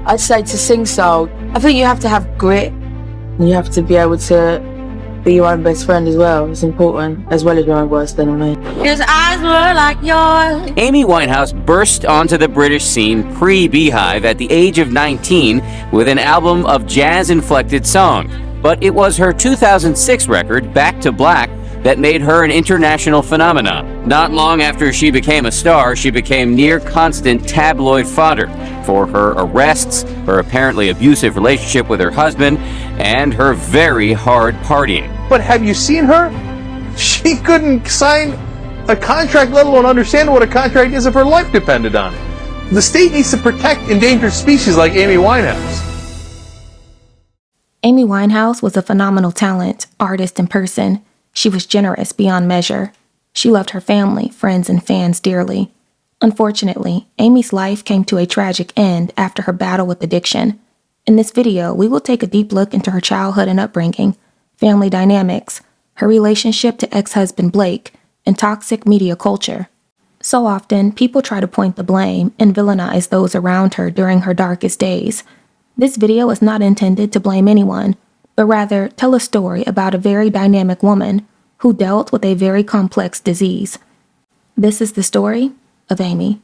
I'd say to sing soul, I think you have to have grit. And you have to be able to be your own best friend as well. It's important, as well as your own worst enemy. His eyes were like yours. Amy Winehouse burst onto the British scene pre-Beehive at the age of 19 with an album of jazz-inflected songs. But it was her 2006 record, Back to Black, that made her an international phenomenon. Not long after she became a star, she became near-constant tabloid fodder for her arrests, her apparently abusive relationship with her husband, and her very hard partying. But have you seen her? She couldn't sign a contract, let alone understand what a contract is if her life depended on it. The state needs to protect endangered species like Amy Winehouse. Amy Winehouse was a phenomenal talent, artist, and person. She was generous beyond measure. She loved her family, friends, and fans dearly. Unfortunately, Amy's life came to a tragic end after her battle with addiction. In this video, we will take a deep look into her childhood and upbringing, family dynamics, her relationship to ex-husband Blake, and toxic media culture. So often, people try to point the blame and villainize those around her during her darkest days. This video is not intended to blame anyone, but rather tell a story about a very dynamic woman who dealt with a very complex disease. This is the story of Amy.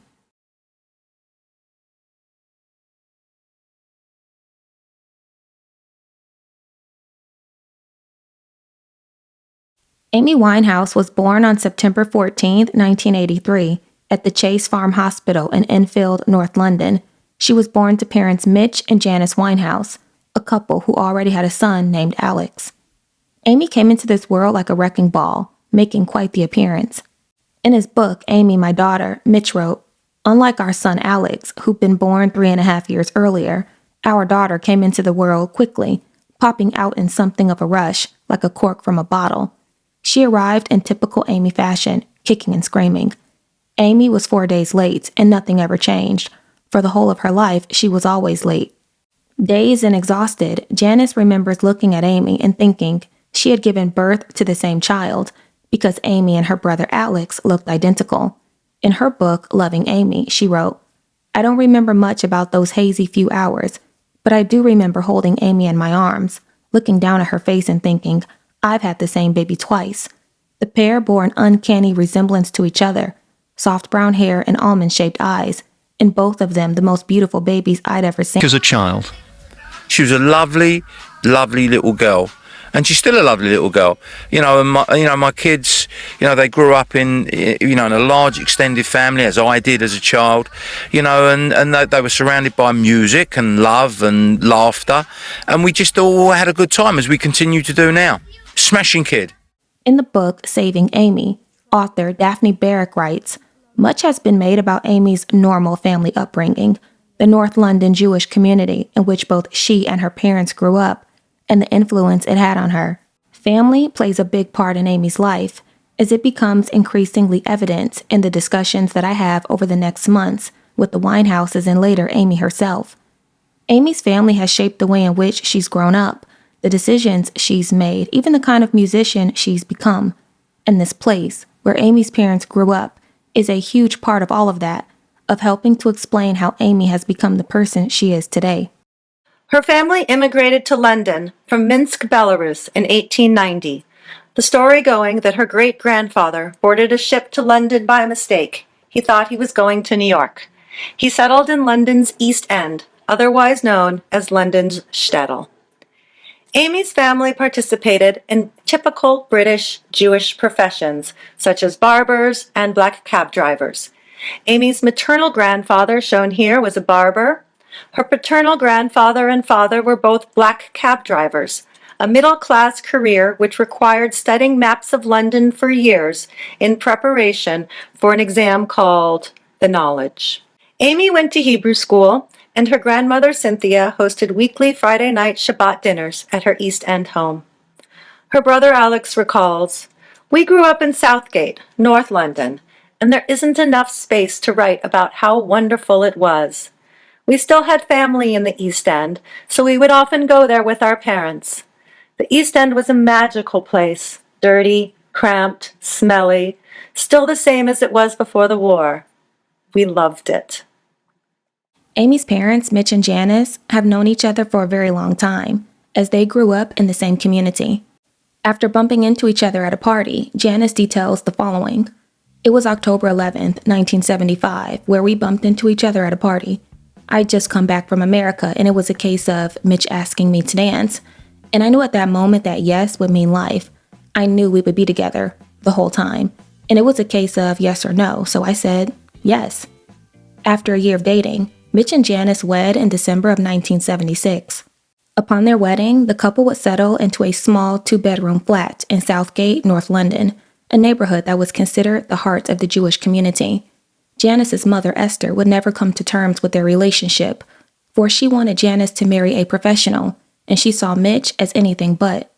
Amy Winehouse was born on September 14, 1983, at the Chase Farm Hospital in Enfield, North London. She was born to parents Mitch and Janice Winehouse, a couple who already had a son named Alex. Amy came into this world like a wrecking ball, making quite the appearance. In his book, Amy, My Daughter, Mitch wrote, "Unlike our son Alex, who'd been born 3.5 years earlier, our daughter came into the world quickly, popping out in something of a rush, like a cork from a bottle. She arrived in typical Amy fashion, kicking and screaming. Amy was 4 days late, and nothing ever changed. For the whole of her life, she was always late." Dazed and exhausted, Janice remembers looking at Amy and thinking she had given birth to the same child because Amy and her brother Alex looked identical. In her book, Loving Amy, she wrote, "I don't remember much about those hazy few hours, but I do remember holding Amy in my arms, looking down at her face and thinking, I've had the same baby twice." The pair bore an uncanny resemblance to each other, soft brown hair and almond-shaped eyes, and both of them the most beautiful babies I'd ever seen. As a child, she was a lovely, lovely little girl, and she's still a lovely little girl. And my kids, they grew up in a large extended family, as I did as a child. And they were surrounded by music and love and laughter, and we just all had a good time, as we continue to do now. Smashing kid. In the book Saving Amy, author Daphne Barrick writes, "Much has been made about Amy's normal family upbringing, the North London Jewish community in which both she and her parents grew up, and the influence it had on her. Family plays a big part in Amy's life, as it becomes increasingly evident in the discussions that I have over the next months with the Winehouses and later Amy herself. Amy's family has shaped the way in which she's grown up, the decisions she's made, even the kind of musician she's become. And this place, where Amy's parents grew up, is a huge part of all of that, of helping to explain how Amy has become the person she is today." Her family immigrated to London from Minsk, Belarus in 1890. The story going that her great-grandfather boarded a ship to London by mistake. He thought he was going to New York. He settled in London's East End, otherwise known as London's shtetl. Amy's family participated in typical British Jewish professions, such as barbers and black cab drivers. Amy's maternal grandfather, shown here, was a barber. Her paternal grandfather and father were both black cab drivers, a middle-class career which required studying maps of London for years in preparation for an exam called the Knowledge. Amy went to Hebrew school, and her grandmother Cynthia hosted weekly Friday night Shabbat dinners at her East End home. Her brother Alex recalls, "We grew up in Southgate, North London, and there isn't enough space to write about how wonderful it was. We still had family in the East End, so we would often go there with our parents. The East End was a magical place, dirty, cramped, smelly, still the same as it was before the war. We loved it." Amy's parents, Mitch and Janice, have known each other for a very long time, as they grew up in the same community. After bumping into each other at a party, Janice details the following. It was October 11th, 1975, where we bumped into each other at a party. I'd just come back from America, and it was a case of Mitch asking me to dance. And I knew at that moment that yes would mean life. I knew we would be together the whole time. And it was a case of yes or no, so I said yes. After a year of dating, Mitch and Janice wed in December of 1976. Upon their wedding, the couple would settle into a small 2-bedroom flat in Southgate, North London, a neighborhood that was considered the heart of the Jewish community. Janice's mother, Esther, would never come to terms with their relationship, for she wanted Janice to marry a professional, and she saw Mitch as anything but.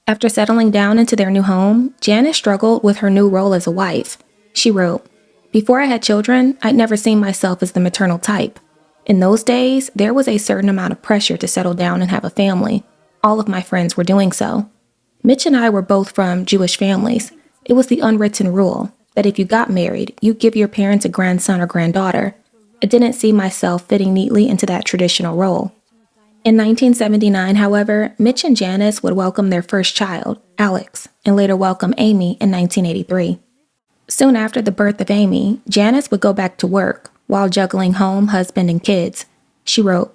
After settling down into their new home, Janice struggled with her new role as a wife. She wrote, "Before I had children, I'd never seen myself as the maternal type. In those days, there was a certain amount of pressure to settle down and have a family. All of my friends were doing so. Mitch and I were both from Jewish families. It was the unwritten rule that if you got married, you give your parents a grandson or granddaughter. I didn't see myself fitting neatly into that traditional role." In 1979, however, Mitch and Janice would welcome their first child, Alex, and later welcome Amy in 1983. Soon after the birth of Amy, Janice would go back to work while juggling home, husband, and kids. She wrote,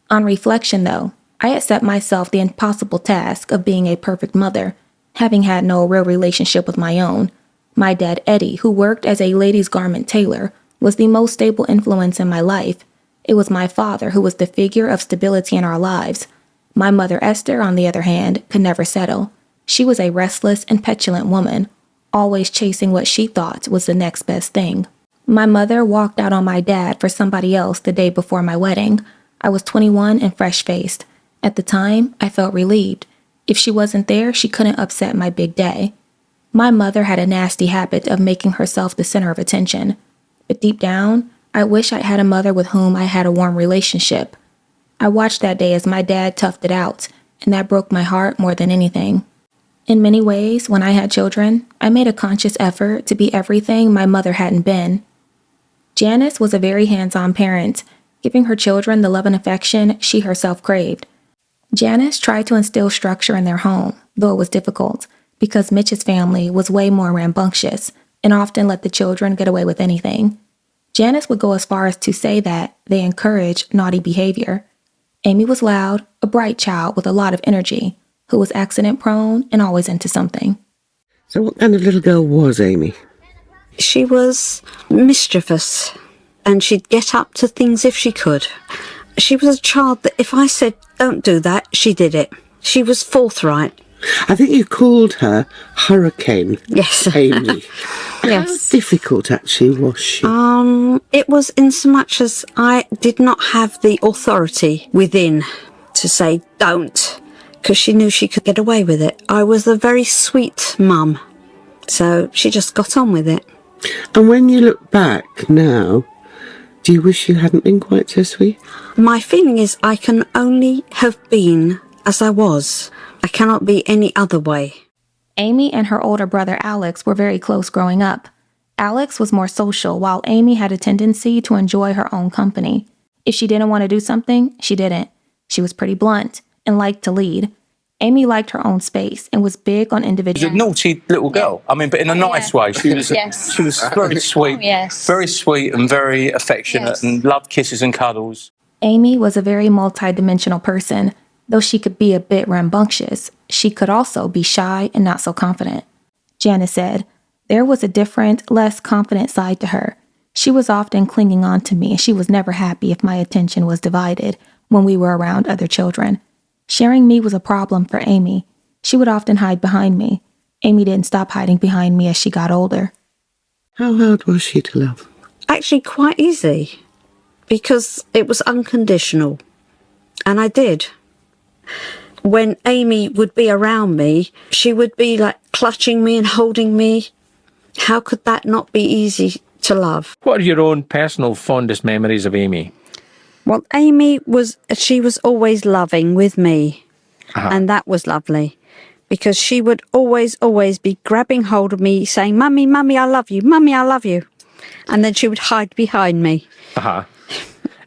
"On reflection, though, I had set myself the impossible task of being a perfect mother, having had no real relationship with my own. My dad, Eddie, who worked as a ladies' garment tailor, was the most stable influence in my life. It was my father who was the figure of stability in our lives. My mother, Esther, on the other hand, could never settle. She was a restless and petulant woman, always chasing what she thought was the next best thing. My mother walked out on my dad for somebody else the day before my wedding. I was 21 and fresh-faced. At the time, I felt relieved. If she wasn't there, she couldn't upset my big day. My mother had a nasty habit of making herself the center of attention. But deep down, I wish I had a mother with whom I had a warm relationship. I watched that day as my dad toughed it out, and that broke my heart more than anything. In many ways, when I had children, I made a conscious effort to be everything my mother hadn't been." Janice was a very hands-on parent, giving her children the love and affection she herself craved. Janice tried to instill structure in their home, though it was difficult, because Mitch's family was way more rambunctious and often let the children get away with anything. Janice would go as far as to say that they encouraged naughty behavior. Amy was loud, a bright child with a lot of energy, who was accident-prone and always into something. So what kind of little girl was Amy? She was mischievous, and she'd get up to things if she could. She was a child that if I said, "Don't do that," she did it. She was forthright. I think you called her Hurricane. Yes. Amy. Yes. How difficult actually was she? It was in so much as I did not have the authority within to say don't, because she knew she could get away with it. I was a very sweet mum, so she just got on with it. And when you look back now, do you wish you hadn't been quite so sweet? My feeling is I can only have been as I was. I cannot be any other way. Amy and her older brother Alex were very close growing up. Alex was more social, while Amy had a tendency to enjoy her own company. If she didn't want to do something, she didn't. She was pretty blunt and liked to lead. Amy liked her own space and was big on individual. She was a naughty little girl. I mean, but in a nice way. She was she was very sweet, very sweet and very affectionate and loved kisses and cuddles. Amy was a very multidimensional person. Though she could be a bit rambunctious, she could also be shy and not so confident. Janice said, "There was a different, less confident side to her. She was often clinging on to me, and she was never happy if my attention was divided when we were around other children. Sharing me was a problem for Amy. She would often hide behind me. Amy didn't stop hiding behind me as she got older." How hard was she to love? Actually quite easy, because it was unconditional. And I did. When Amy would be around me, she would be like clutching me and holding me. How could that not be easy to love? What are your own personal fondest memories of Amy? Well, she was always loving with me. And that was lovely, because she would always be grabbing hold of me, saying, "Mummy, Mummy, I love you. Mummy, I love you." And then she would hide behind me.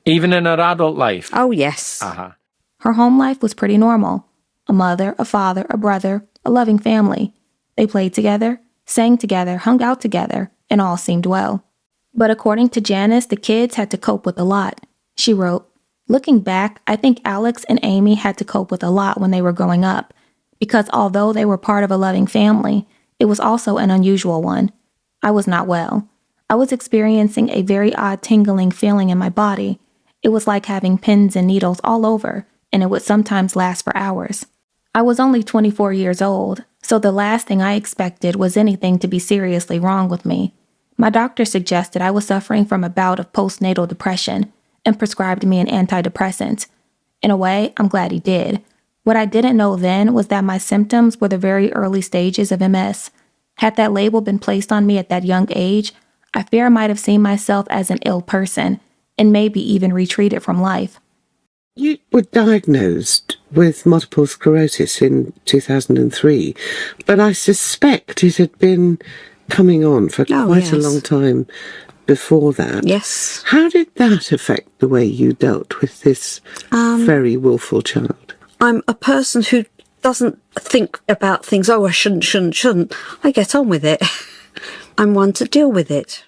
Even in her adult life? Oh, yes. Uh-huh. Her home life was pretty normal. A mother, a father, a brother, a loving family. They played together, sang together, hung out together, and all seemed well. But according to Janice, the kids had to cope with a lot. She wrote, "Looking back, I think Alex and Amy had to cope with a lot when they were growing up, because although they were part of a loving family, it was also an unusual one. I was not well. I was experiencing a very odd tingling feeling in my body. It was like having pins and needles all over, and it would sometimes last for hours. I was only 24 years old, so the last thing I expected was anything to be seriously wrong with me. My doctor suggested I was suffering from a bout of postnatal depression and prescribed me an antidepressant. In a way, I'm glad he did. What I didn't know then was that my symptoms were the very early stages of MS. Had that label been placed on me at that young age, I fear I might have seen myself as an ill person and maybe even retreated from life." You were diagnosed with multiple sclerosis in 2003, but I suspect it had been coming on for quite a long time before that. Yes. How did that affect the way you dealt with this very willful child? I'm a person who doesn't think about things, oh, I shouldn't. I get on with it. I'm one to deal with it.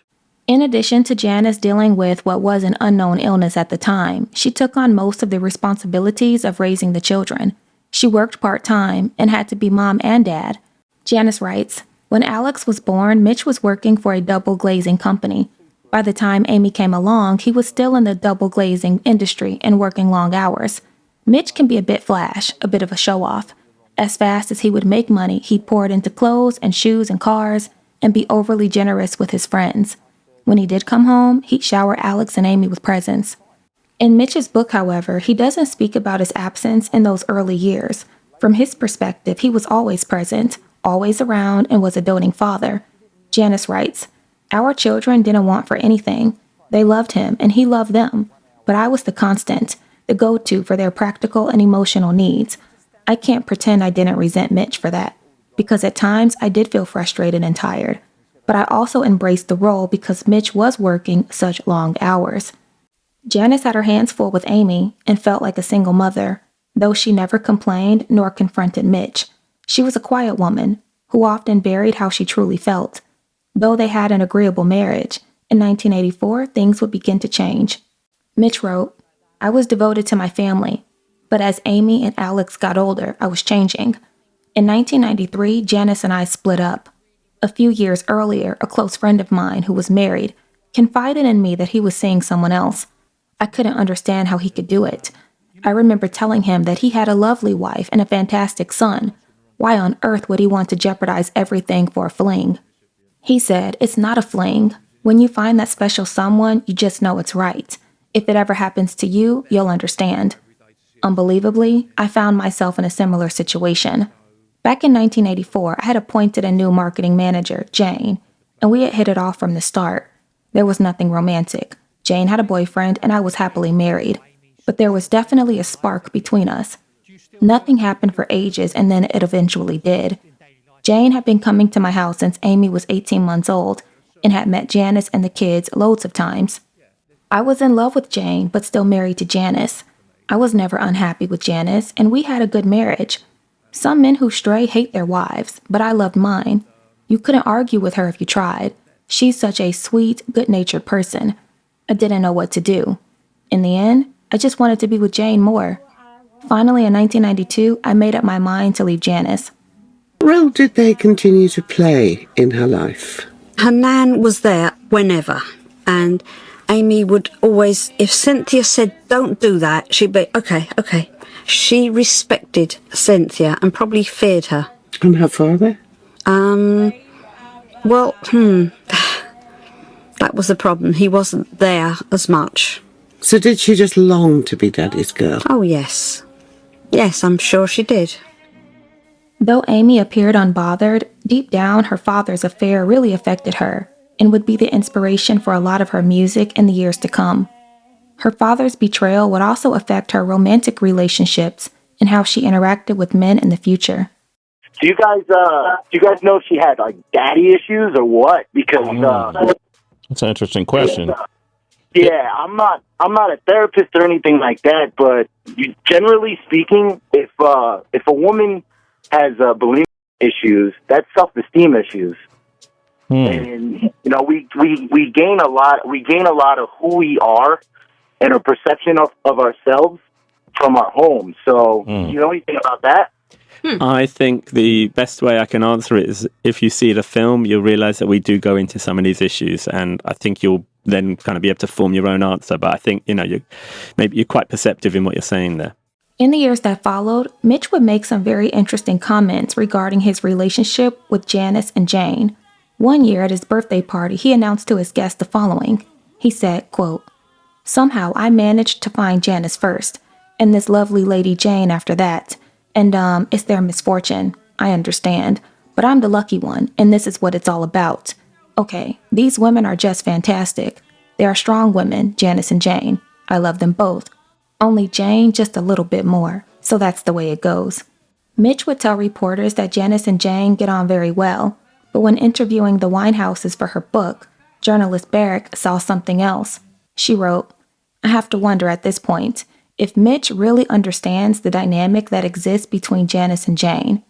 In addition to Janice dealing with what was an unknown illness at the time, she took on most of the responsibilities of raising the children. She worked part-time and had to be mom and dad. Janice writes, "When Alex was born, Mitch was working for a double glazing company. By the time Amy came along, he was still in the double glazing industry and working long hours. Mitch can be a bit flash, a bit of a show-off. As fast as he would make money, he'd pour it into clothes and shoes and cars and be overly generous with his friends. When he did come home, he'd shower Alex and Amy with presents." In Mitch's book, however, he doesn't speak about his absence in those early years. From his perspective, he was always present, always around, and was a doting father. Janice writes, "Our children didn't want for anything. They loved him, and he loved them. But I was the constant, the go-to for their practical and emotional needs. I can't pretend I didn't resent Mitch for that, because at times I did feel frustrated and tired. But I also embraced the role because Mitch was working such long hours." Janice had her hands full with Amy and felt like a single mother, though she never complained nor confronted Mitch. She was a quiet woman who often buried how she truly felt. Though they had an agreeable marriage, in 1984 things would begin to change. Mitch wrote, "I was devoted to my family, but as Amy and Alex got older, I was changing. In 1993, Janice and I split up. A few years earlier, a close friend of mine who was married confided in me that he was seeing someone else. I couldn't understand how he could do it. I remember telling him that he had a lovely wife and a fantastic son. Why on earth would he want to jeopardize everything for a fling? He said, 'It's not a fling. When you find that special someone, you just know it's right. If it ever happens to you, you'll understand.' Unbelievably, I found myself in a similar situation. Back in 1984, I had appointed a new marketing manager, Jane, and we had hit it off from the start. There was nothing romantic. Jane had a boyfriend, and I was happily married. But there was definitely a spark between us. Nothing happened for ages, and then it eventually did. Jane had been coming to my house since Amy was 18 months old, and had met Janice and the kids loads of times. I was in love with Jane, but still married to Janice. I was never unhappy with Janice, and we had a good marriage. Some men who stray hate their wives, but I loved mine. You couldn't argue with her if you tried. She's such a sweet, good-natured person. I didn't know what to do. In the end, I just wanted to be with Jane more. Finally, in 1992, I made up my mind to leave Janice." What role did they continue to play in her life? Her nan was there whenever, and Amy would always, if Cynthia said, "Don't do that," she'd be, okay. She respected Cynthia and probably feared her. And her father? That was the problem. He wasn't there as much. So did she just long to be Daddy's girl? Oh, yes. Yes, I'm sure she did. Though Amy appeared unbothered, deep down her father's affair really affected her and would be the inspiration for a lot of her music in the years to come. Her father's betrayal would also affect her romantic relationships and how she interacted with men in the future. Do you guys know if she had like daddy issues or what? Because that's an interesting question. Yeah, I'm not a therapist or anything like that, but generally speaking, if a woman has bulimia issues, that's self-esteem issues. And we gain a lot of who we are and a perception of ourselves from our home. So, you know anything about that? I think the best way I can answer it is if you see the film, you'll realize that we do go into some of these issues, and I think you'll then kind of be able to form your own answer. But I think, you're quite perceptive in what you're saying there. In the years that followed, Mitch would make some very interesting comments regarding his relationship with Janice and Jane. One year at his birthday party, he announced to his guests the following. He said, quote, "Somehow I managed to find Janice first, and this lovely lady Jane after that. And it's their misfortune. I understand. But I'm the lucky one, and this is what it's all about. Okay, these women are just fantastic. They are strong women, Janice and Jane. I love them both. Only Jane just a little bit more, so that's the way it goes." Mitch would tell reporters that Janice and Jane get on very well, but when interviewing the Winehouses for her book, journalist Barrick saw something else. She wrote, "I have to wonder at this point if Mitch really understands the dynamic that exists between Janice and Jane.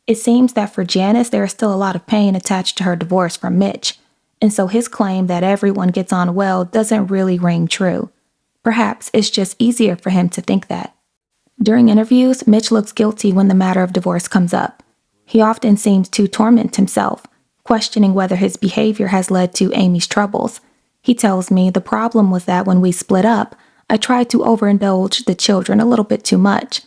It seems that for Janice, there is still a lot of pain attached to her divorce from Mitch, and so his claim that everyone gets on well doesn't really ring true. Perhaps it's just easier for him to think that." During interviews, Mitch looks guilty when the matter of divorce comes up. He often seems to torment himself, questioning whether his behavior has led to Amy's troubles. He tells me the problem was that when we split up, I tried to overindulge the children a little bit too much.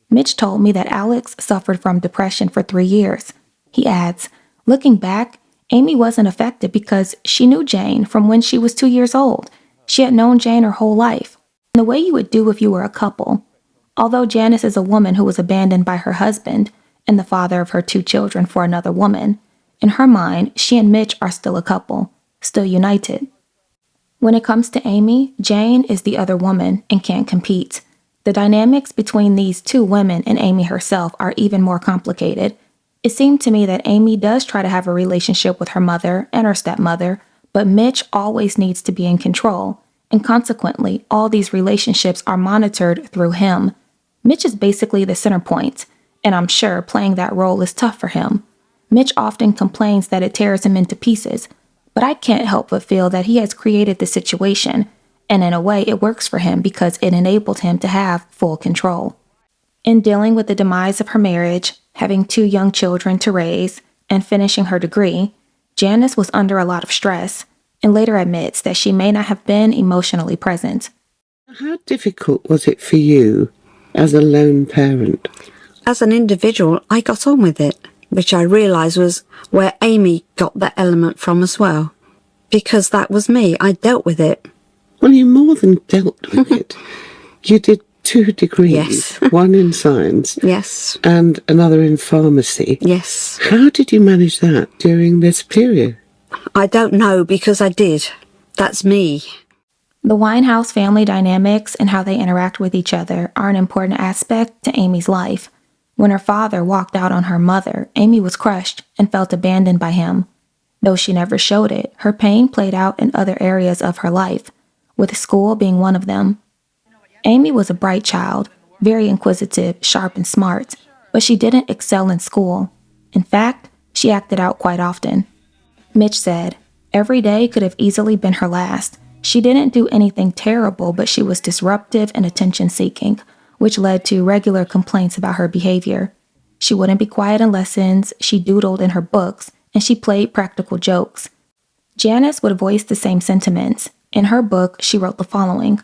Mitch told me that Alex suffered from depression for 3 years. He adds, "Looking back, Amy wasn't affected because she knew Jane from when she was 2 years old. She had known Jane her whole life, in the way you would do if you were a couple. Although Janice is a woman who was abandoned by her husband and the father of her 2 children for another woman, in her mind, she and Mitch are still a couple, still united." When it comes to Amy, Jane is the other woman and can't compete. The dynamics between these 2 women and Amy herself are even more complicated. It seemed to me that Amy does try to have a relationship with her mother and her stepmother, but Mitch always needs to be in control, and consequently, all these relationships are monitored through him. Mitch is basically the center point, and I'm sure playing that role is tough for him. Mitch often complains that it tears him into pieces, but I can't help but feel that he has created the situation, and in a way it works for him because it enabled him to have full control. In dealing with the demise of her marriage, having 2 young children to raise, and finishing her degree, Janice was under a lot of stress, and later admits that she may not have been emotionally present. How difficult was it for you as a lone parent? As an individual, I got on with it, which I realised was where Amy got that element from as well. Because that was me. I dealt with it. Well, you more than dealt with it. You did 2 degrees, Yes. one in science Yes. and another in pharmacy. Yes. How did you manage that during this period? I don't know, because I did. That's me. The Winehouse family dynamics and how they interact with each other are an important aspect to Amy's life. When her father walked out on her mother, Amy was crushed and felt abandoned by him. Though she never showed it, her pain played out in other areas of her life, with school being one of them. Amy was a bright child, very inquisitive, sharp, and smart, but she didn't excel in school. In fact, she acted out quite often. Mitch said, "Every day could have easily been her last. She didn't do anything terrible, but she was disruptive and attention-seeking, which led to regular complaints about her behavior. She wouldn't be quiet in lessons, she doodled in her books, and she played practical jokes." Janice would voice the same sentiments. In her book, she wrote the following,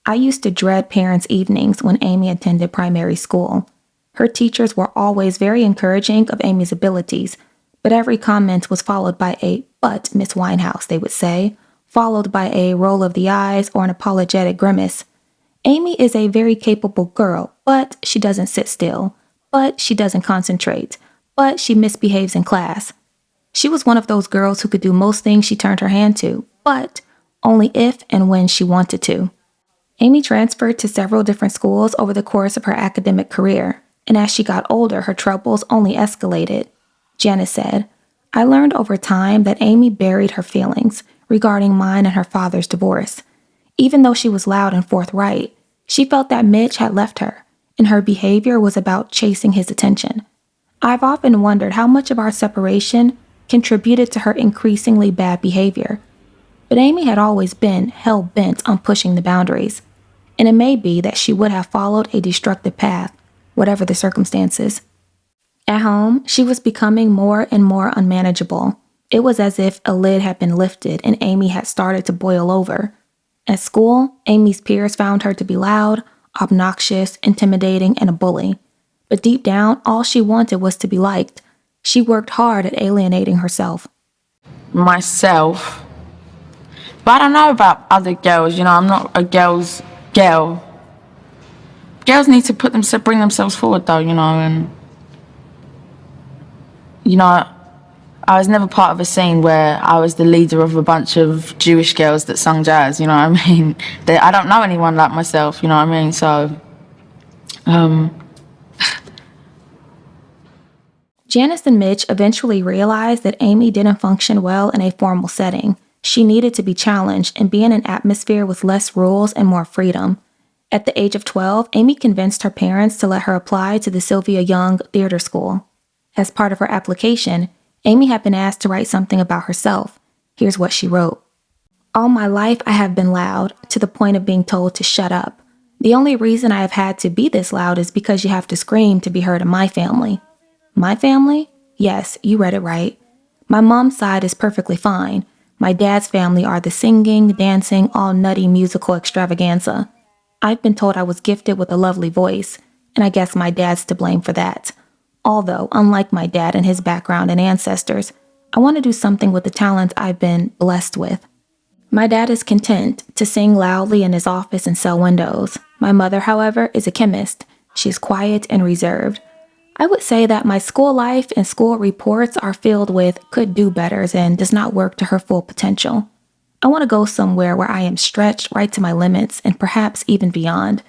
"I used to dread parents' evenings when Amy attended primary school. Her teachers were always very encouraging of Amy's abilities, but every comment was followed by a 'but, Miss Winehouse,' they would say, followed by a roll of the eyes or an apologetic grimace. Amy is a very capable girl, but she doesn't sit still, but she doesn't concentrate, but she misbehaves in class. She was one of those girls who could do most things she turned her hand to, but only if and when she wanted to." Amy transferred to several different schools over the course of her academic career, and as she got older, her troubles only escalated. Janice said, "I learned over time that Amy buried her feelings regarding mine and her father's divorce. Even though she was loud and forthright, she felt that Mitch had left her, and her behavior was about chasing his attention. I've often wondered how much of our separation contributed to her increasingly bad behavior. But Amy had always been hell-bent on pushing the boundaries, and it may be that she would have followed a destructive path, whatever the circumstances. At home, she was becoming more and more unmanageable. It was as if a lid had been lifted and Amy had started to boil over. At school, Amy's peers found her to be loud, obnoxious, intimidating, and a bully. But deep down, all she wanted was to be liked. She worked hard at alienating herself. Myself. But I don't know about other girls, you know, I'm not a girl's girl. Girls need to bring themselves forward though, you know, and you know, I was never part of a scene where I was the leader of a bunch of Jewish girls that sung jazz, you know what I mean? I don't know anyone like myself, you know what I mean? So, Janice and Mitch eventually realized that Amy didn't function well in a formal setting. She needed to be challenged and be in an atmosphere with less rules and more freedom. At the age of 12, Amy convinced her parents to let her apply to the Sylvia Young Theater School. As part of her application, Amy had been asked to write something about herself. Here's what she wrote. All my life I have been loud, to the point of being told to shut up. The only reason I have had to be this loud is because you have to scream to be heard in my family. My family? Yes, you read it right. My mom's side is perfectly fine. My dad's family are the singing, dancing, all nutty musical extravaganza. I've been told I was gifted with a lovely voice, and I guess my dad's to blame for that. Although, unlike my dad and his background and ancestors, I want to do something with the talent I've been blessed with. My dad is content to sing loudly in his office and sell windows. My mother, however, is a chemist. She is quiet and reserved. I would say that my school life and school reports are filled with could-do-betters and does not work to her full potential. I want to go somewhere where I am stretched right to my limits and perhaps even beyond,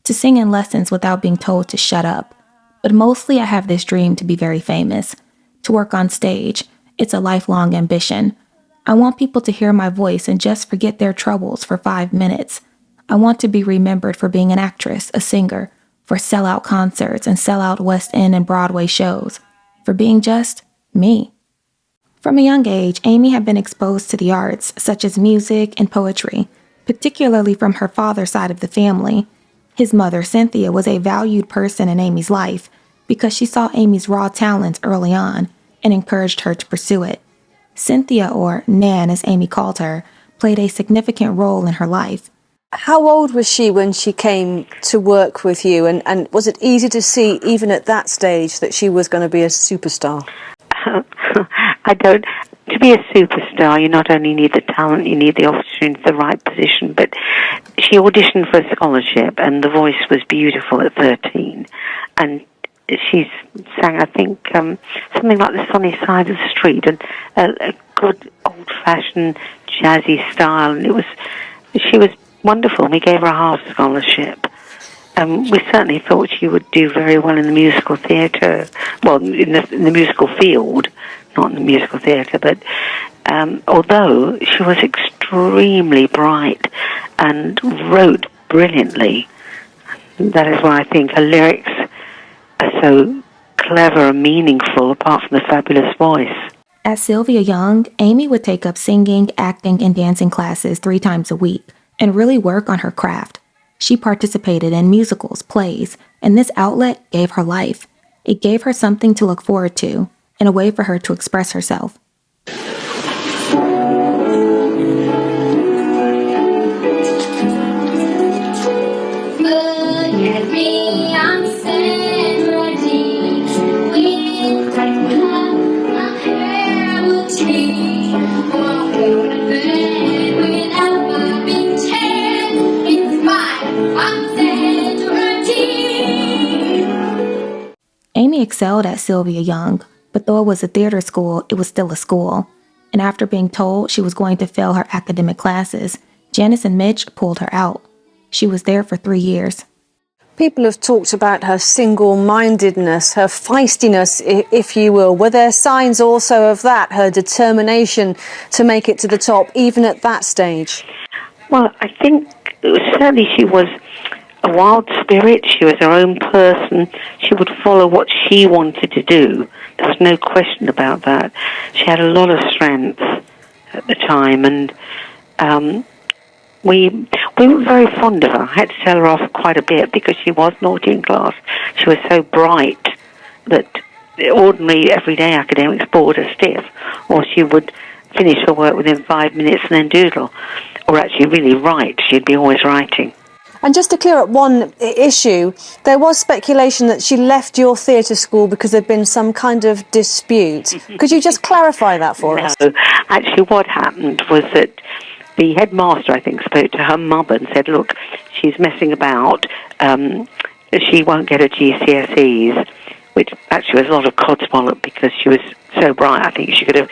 to sing in lessons without being told to shut up. But mostly I have this dream to be very famous, to work on stage. It's a lifelong ambition. I want people to hear my voice and just forget their troubles for 5 minutes. I want to be remembered for being an actress, a singer, for sellout concerts and sellout West End and Broadway shows, for being just me. From a young age, Amy had been exposed to the arts, such as music and poetry, particularly from her father's side of the family. His mother, Cynthia, was a valued person in Amy's life because she saw Amy's raw talent early on and encouraged her to pursue it. Cynthia, or Nan as Amy called her, played a significant role in her life. How old was she when she came to work with you, and was it easy to see, even at that stage, that she was going to be a superstar? To be a superstar, you not only need the talent, you need the opportunity, the right position, but she auditioned for a scholarship, and the voice was beautiful at 13, and she sang, I think, something like The Sunny Side of the Street, and a good old-fashioned jazzy style, and she was wonderful. We gave her a half scholarship. We certainly thought she would do very well in the musical theatre, well, in the musical field, not in the musical theatre, but although she was extremely bright and wrote brilliantly, that is why I think her lyrics are so clever and meaningful, apart from the fabulous voice. At Sylvia Young, Amy would take up singing, acting, and dancing classes 3 times a week and really work on her craft. She participated in musicals, plays, and this outlet gave her life. It gave her something to look forward to and a way for her to express herself. Amy excelled at Sylvia Young, but though it was a theater school, it was still a school. And after being told she was going to fail her academic classes, Janice and Mitch pulled her out. She was there for 3 years. People have talked about her single-mindedness, her feistiness, if you will. Were there signs also of that, her determination to make it to the top, even at that stage? Well, I think certainly she was a wild spirit. She was her own person. She would follow what she wanted to do. There was no question about that. She had a lot of strength at the time, and we were very fond of her. I had to tell her off quite a bit because she was naughty in class. She was so bright that ordinary, everyday academics bored her stiff, or she would finish her work within 5 minutes and then doodle, or actually really write. She'd be always writing. And just to clear up one issue, there was speculation that she left your theatre school because there'd been some kind of dispute. Could you just clarify that for us? No, actually what happened was that the headmaster, I think, spoke to her mother and said, look, she's messing about, she won't get her GCSEs, which actually was a lot of codswallop because she was so bright. I think she could have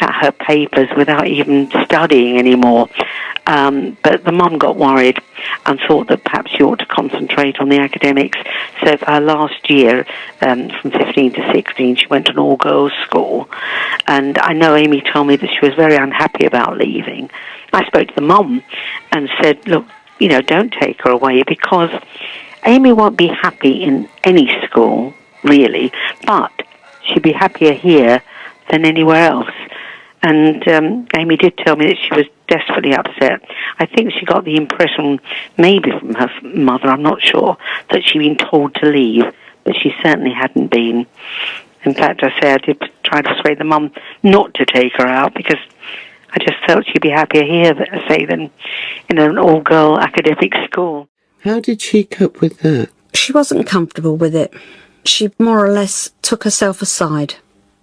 sat her papers without even studying anymore. But the mum got worried and thought that perhaps she ought to concentrate on the academics. So for her last year, from 15 to 16, she went to an all-girls school. And I know Amy told me that she was very unhappy about leaving. I spoke to the mum and said, look, don't take her away because Amy won't be happy in any school, really, but she'd be happier here than anywhere else. And Amy did tell me that she was desperately upset. I think she got the impression, maybe from her mother, I'm not sure, that she'd been told to leave, but she certainly hadn't been. In fact, I did try to persuade the mum not to take her out because I just felt she'd be happier here, say, than in an all-girl academic school. How did she cope with that? She wasn't comfortable with it. She more or less took herself aside.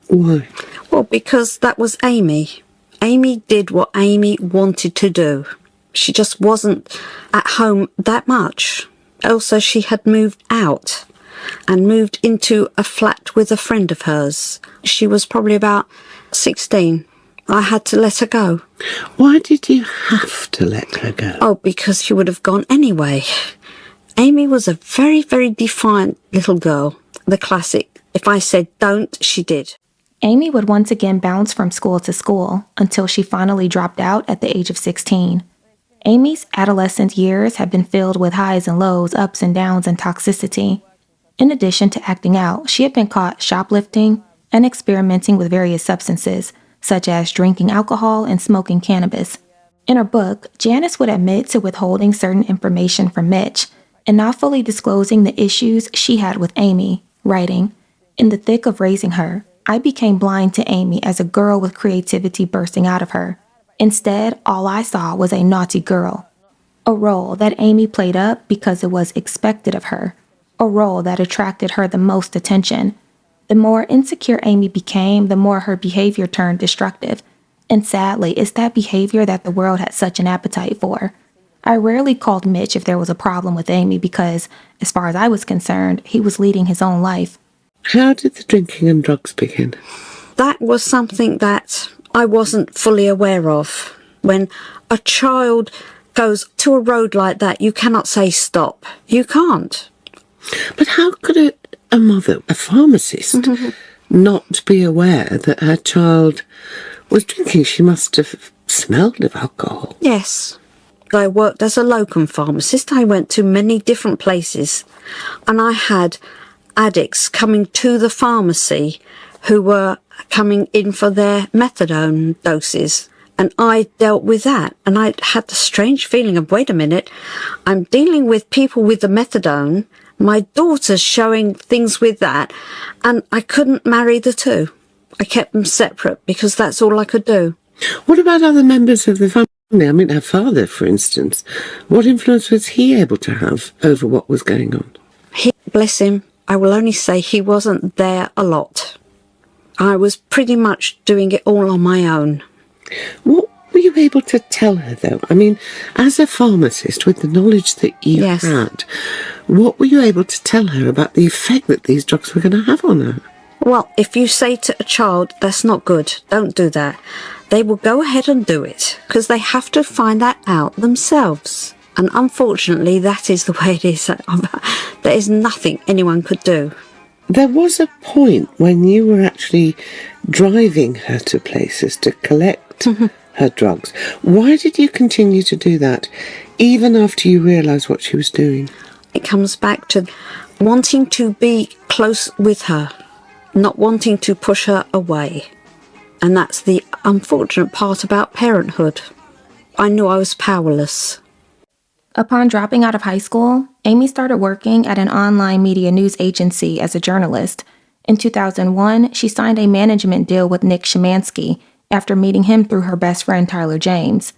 Why? Well, because that was Amy. Amy did what Amy wanted to do. She just wasn't at home that much. Also, she had moved out and moved into a flat with a friend of hers. She was probably about 16. I had to let her go. Why did you have to let her go? Oh, because she would have gone anyway. Amy was a very, very defiant little girl. The classic, if I said don't, she did. Amy would once again bounce from school to school until she finally dropped out at the age of 16. Amy's adolescent years have been filled with highs and lows, ups and downs, and toxicity. In addition to acting out, she had been caught shoplifting and experimenting with various substances, such as drinking alcohol and smoking cannabis. In her book, Janice would admit to withholding certain information from Mitch and not fully disclosing the issues she had with Amy, writing, "In the thick of raising her, I became blind to Amy as a girl with creativity bursting out of her. Instead, all I saw was a naughty girl. A role that Amy played up because it was expected of her. A role that attracted her the most attention. The more insecure Amy became, the more her behavior turned destructive. And sadly, it's that behavior that the world had such an appetite for. I rarely called Mitch if there was a problem with Amy because, as far as I was concerned, he was leading his own life." How did the drinking and drugs begin? That was something that I wasn't fully aware of. When a child goes to a road like that, you cannot say stop. You can't. But how could a mother, a pharmacist, not be aware that her child was drinking? She must have smelled of alcohol. Yes. I worked as a locum pharmacist. I went to many different places and I had addicts coming to the pharmacy who were coming in for their methadone doses. And I dealt with that. And I had the strange feeling of, wait a minute, I'm dealing with people with the methadone. My daughter's showing things with that. And I couldn't marry the two. I kept them separate because that's all I could do. What about other members of the family? I mean, her father, for instance. What influence was he able to have over what was going on? He, bless him, I will only say he wasn't there a lot. I was pretty much doing it all on my own. What were you able to tell her, though? I mean, as a pharmacist, with the knowledge that you had, what were you able to tell her about the effect that these drugs were going to have on her? Well, if you say to a child, that's not good, don't do that, they will go ahead and do it, because they have to find that out themselves. And unfortunately, that is the way it is. There is nothing anyone could do. There was a point when you were actually driving her to places to collect her drugs. Why did you continue to do that, even after you realised what she was doing? It comes back to wanting to be close with her, not wanting to push her away. And that's the unfortunate part about parenthood. I knew I was powerless. Upon dropping out of high school, Amy started working at an online media news agency as a journalist. In 2001, she signed a management deal with Nick Shymansky after meeting him through her best friend Tyler James.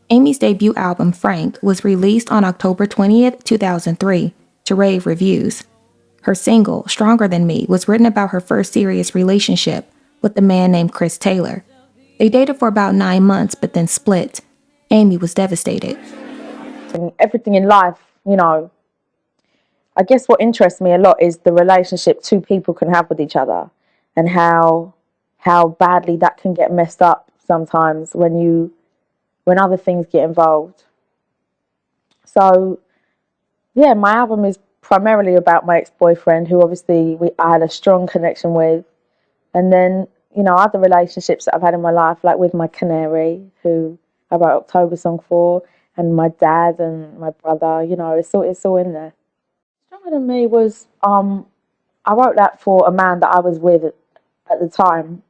Amy's debut album, Frank, was released on October 20th, 2003, to rave reviews. Her single, Stronger Than Me, was written about her first serious relationship with a man named Chris Taylor. They dated for about 9 months, but then split. Amy was devastated. Everything in life, you know, I guess what interests me a lot is the relationship two people can have with each other, and how badly that can get messed up sometimes when other things get involved. So, yeah, my album is primarily about my ex-boyfriend, who obviously I had a strong connection with. And then, you know, other relationships that I've had in my life, like with my canary, who I wrote October Song for, and my dad and my brother, you know, it's all in there. Stronger Than Me was, I wrote that for a man that I was with at the time,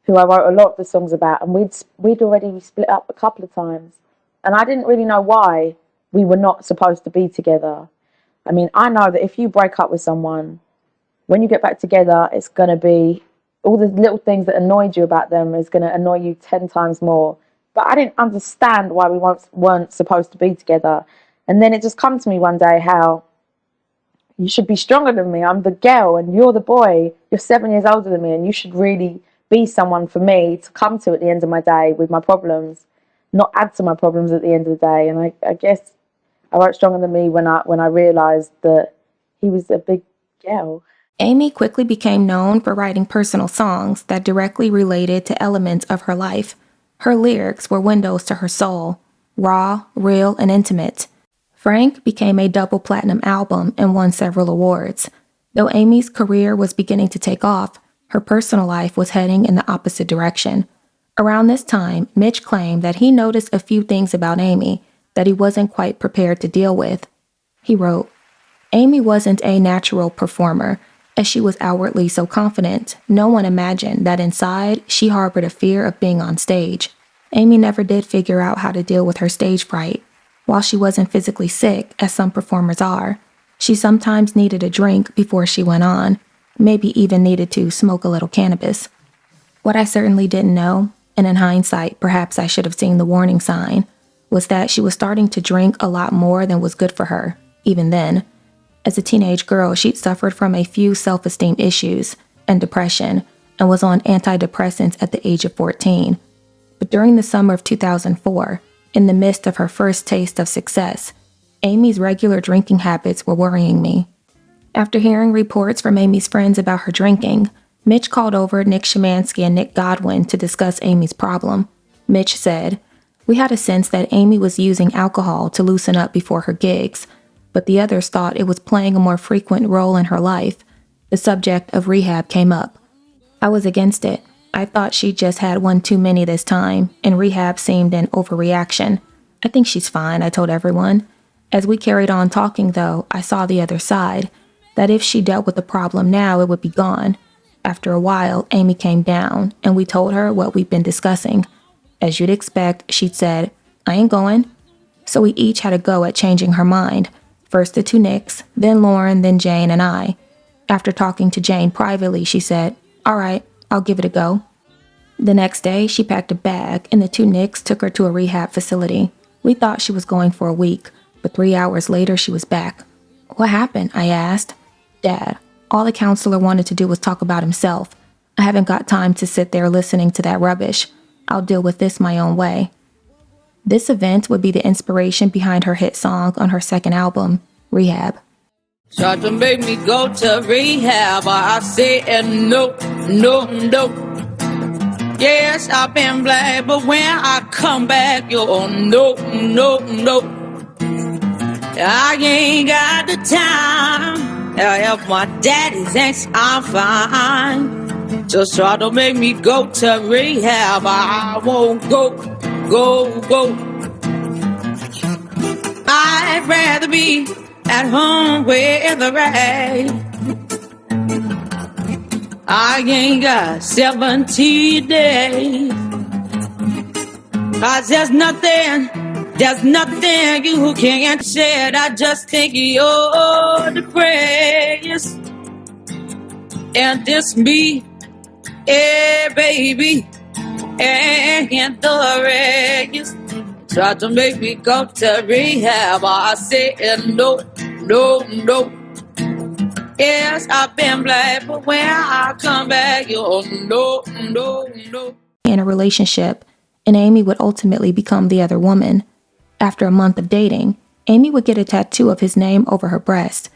who I wrote a lot of the songs about, and we'd already split up a couple of times. And I didn't really know why we were not supposed to be together. I mean, I know that if you break up with someone, when you get back together, it's going to be all the little things that annoyed you about them is going to annoy you 10 times more. But I didn't understand why we weren't supposed to be together. And then it just comes to me one day how you should be stronger than me. I'm the girl and you're the boy. You're 7 years older than me, and you should really be someone for me to come to at the end of my day with my problems, not add to my problems at the end of the day. And I guess I wrote Stronger Than Me when I realised that he was a big girl. Amy quickly became known for writing personal songs that directly related to elements of her life. Her lyrics were windows to her soul, raw, real, and intimate. Frank became a double platinum album and won several awards. Though Amy's career was beginning to take off, her personal life was heading in the opposite direction. Around this time, Mitch claimed that he noticed a few things about Amy that he wasn't quite prepared to deal with. He wrote, "Amy wasn't a natural performer. As she was outwardly so confident, no one imagined that inside she harbored a fear of being on stage. Amy never did figure out how to deal with her stage fright. While she wasn't physically sick, as some performers are, she sometimes needed a drink before she went on, maybe even needed to smoke a little cannabis. What I certainly didn't know, and in hindsight perhaps I should have seen the warning sign, was that she was starting to drink a lot more than was good for her, even then. As a teenage girl, she'd suffered from a few self-esteem issues and depression, and was on antidepressants at the age of 14. But during the summer of 2004, in the midst of her first taste of success, Amy's regular drinking habits were worrying me. After hearing reports from Amy's friends about her drinking, Mitch called over Nick Shymansky and Nick Godwin to discuss Amy's problem. Mitch said, "We had a sense that Amy was using alcohol to loosen up before her gigs, but the others thought it was playing a more frequent role in her life. The subject of rehab came up. I was against it. I thought she just had one too many this time, and rehab seemed an overreaction. I think she's fine," I told everyone. As we carried on talking, though, I saw the other side, that if she dealt with the problem now, it would be gone. After a while, Amy came down, and we told her what we'd been discussing. As you'd expect, she'd said, "I ain't going." So we each had a go at changing her mind. First the two Nicks, then Lauren, then Jane and I. After talking to Jane privately, she said, "All right, I'll give it a go." The next day, she packed a bag, and the two Nicks took her to a rehab facility. We thought she was going for a week, but 3 hours later, she was back. "What happened?" I asked. "Dad, all the counselor wanted to do was talk about himself. I haven't got time to sit there listening to that rubbish. I'll deal with this my own way." This event would be the inspiration behind her hit song on her second album, Rehab. Tried to make me go to rehab, I said no, no, no. Yes, I've been black, but when I come back, you're no, no, no. I ain't got the time. If my daddy thinks I'm fine, just try to make me go to rehab, I won't go. go, go. I'd rather be at home with the right. I ain't got 70 days. 'Cause there's nothing you can't say. I just think you're the greatest. And this me, baby, and the rest. Tried to make me go to rehab. I said no, no, no. Yes, I've been black, but when I come back, you're no, no, no. In a relationship, and Amy would ultimately become the other woman. After a month of dating, Amy would get a tattoo of his name over her breast.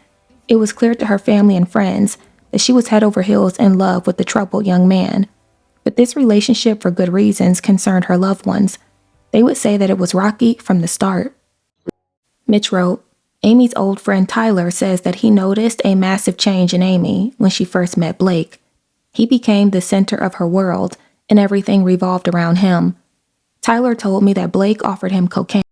It was clear to her family and friends that she was head over heels in love with the troubled young man. But this relationship, for good reasons, concerned her loved ones. They would say that it was rocky from the start. Mitch wrote, Amy's old friend Tyler says that he noticed a massive change in Amy when she first met Blake. He became the center of her world, and everything revolved around him. Tyler told me that Blake offered him cocaine,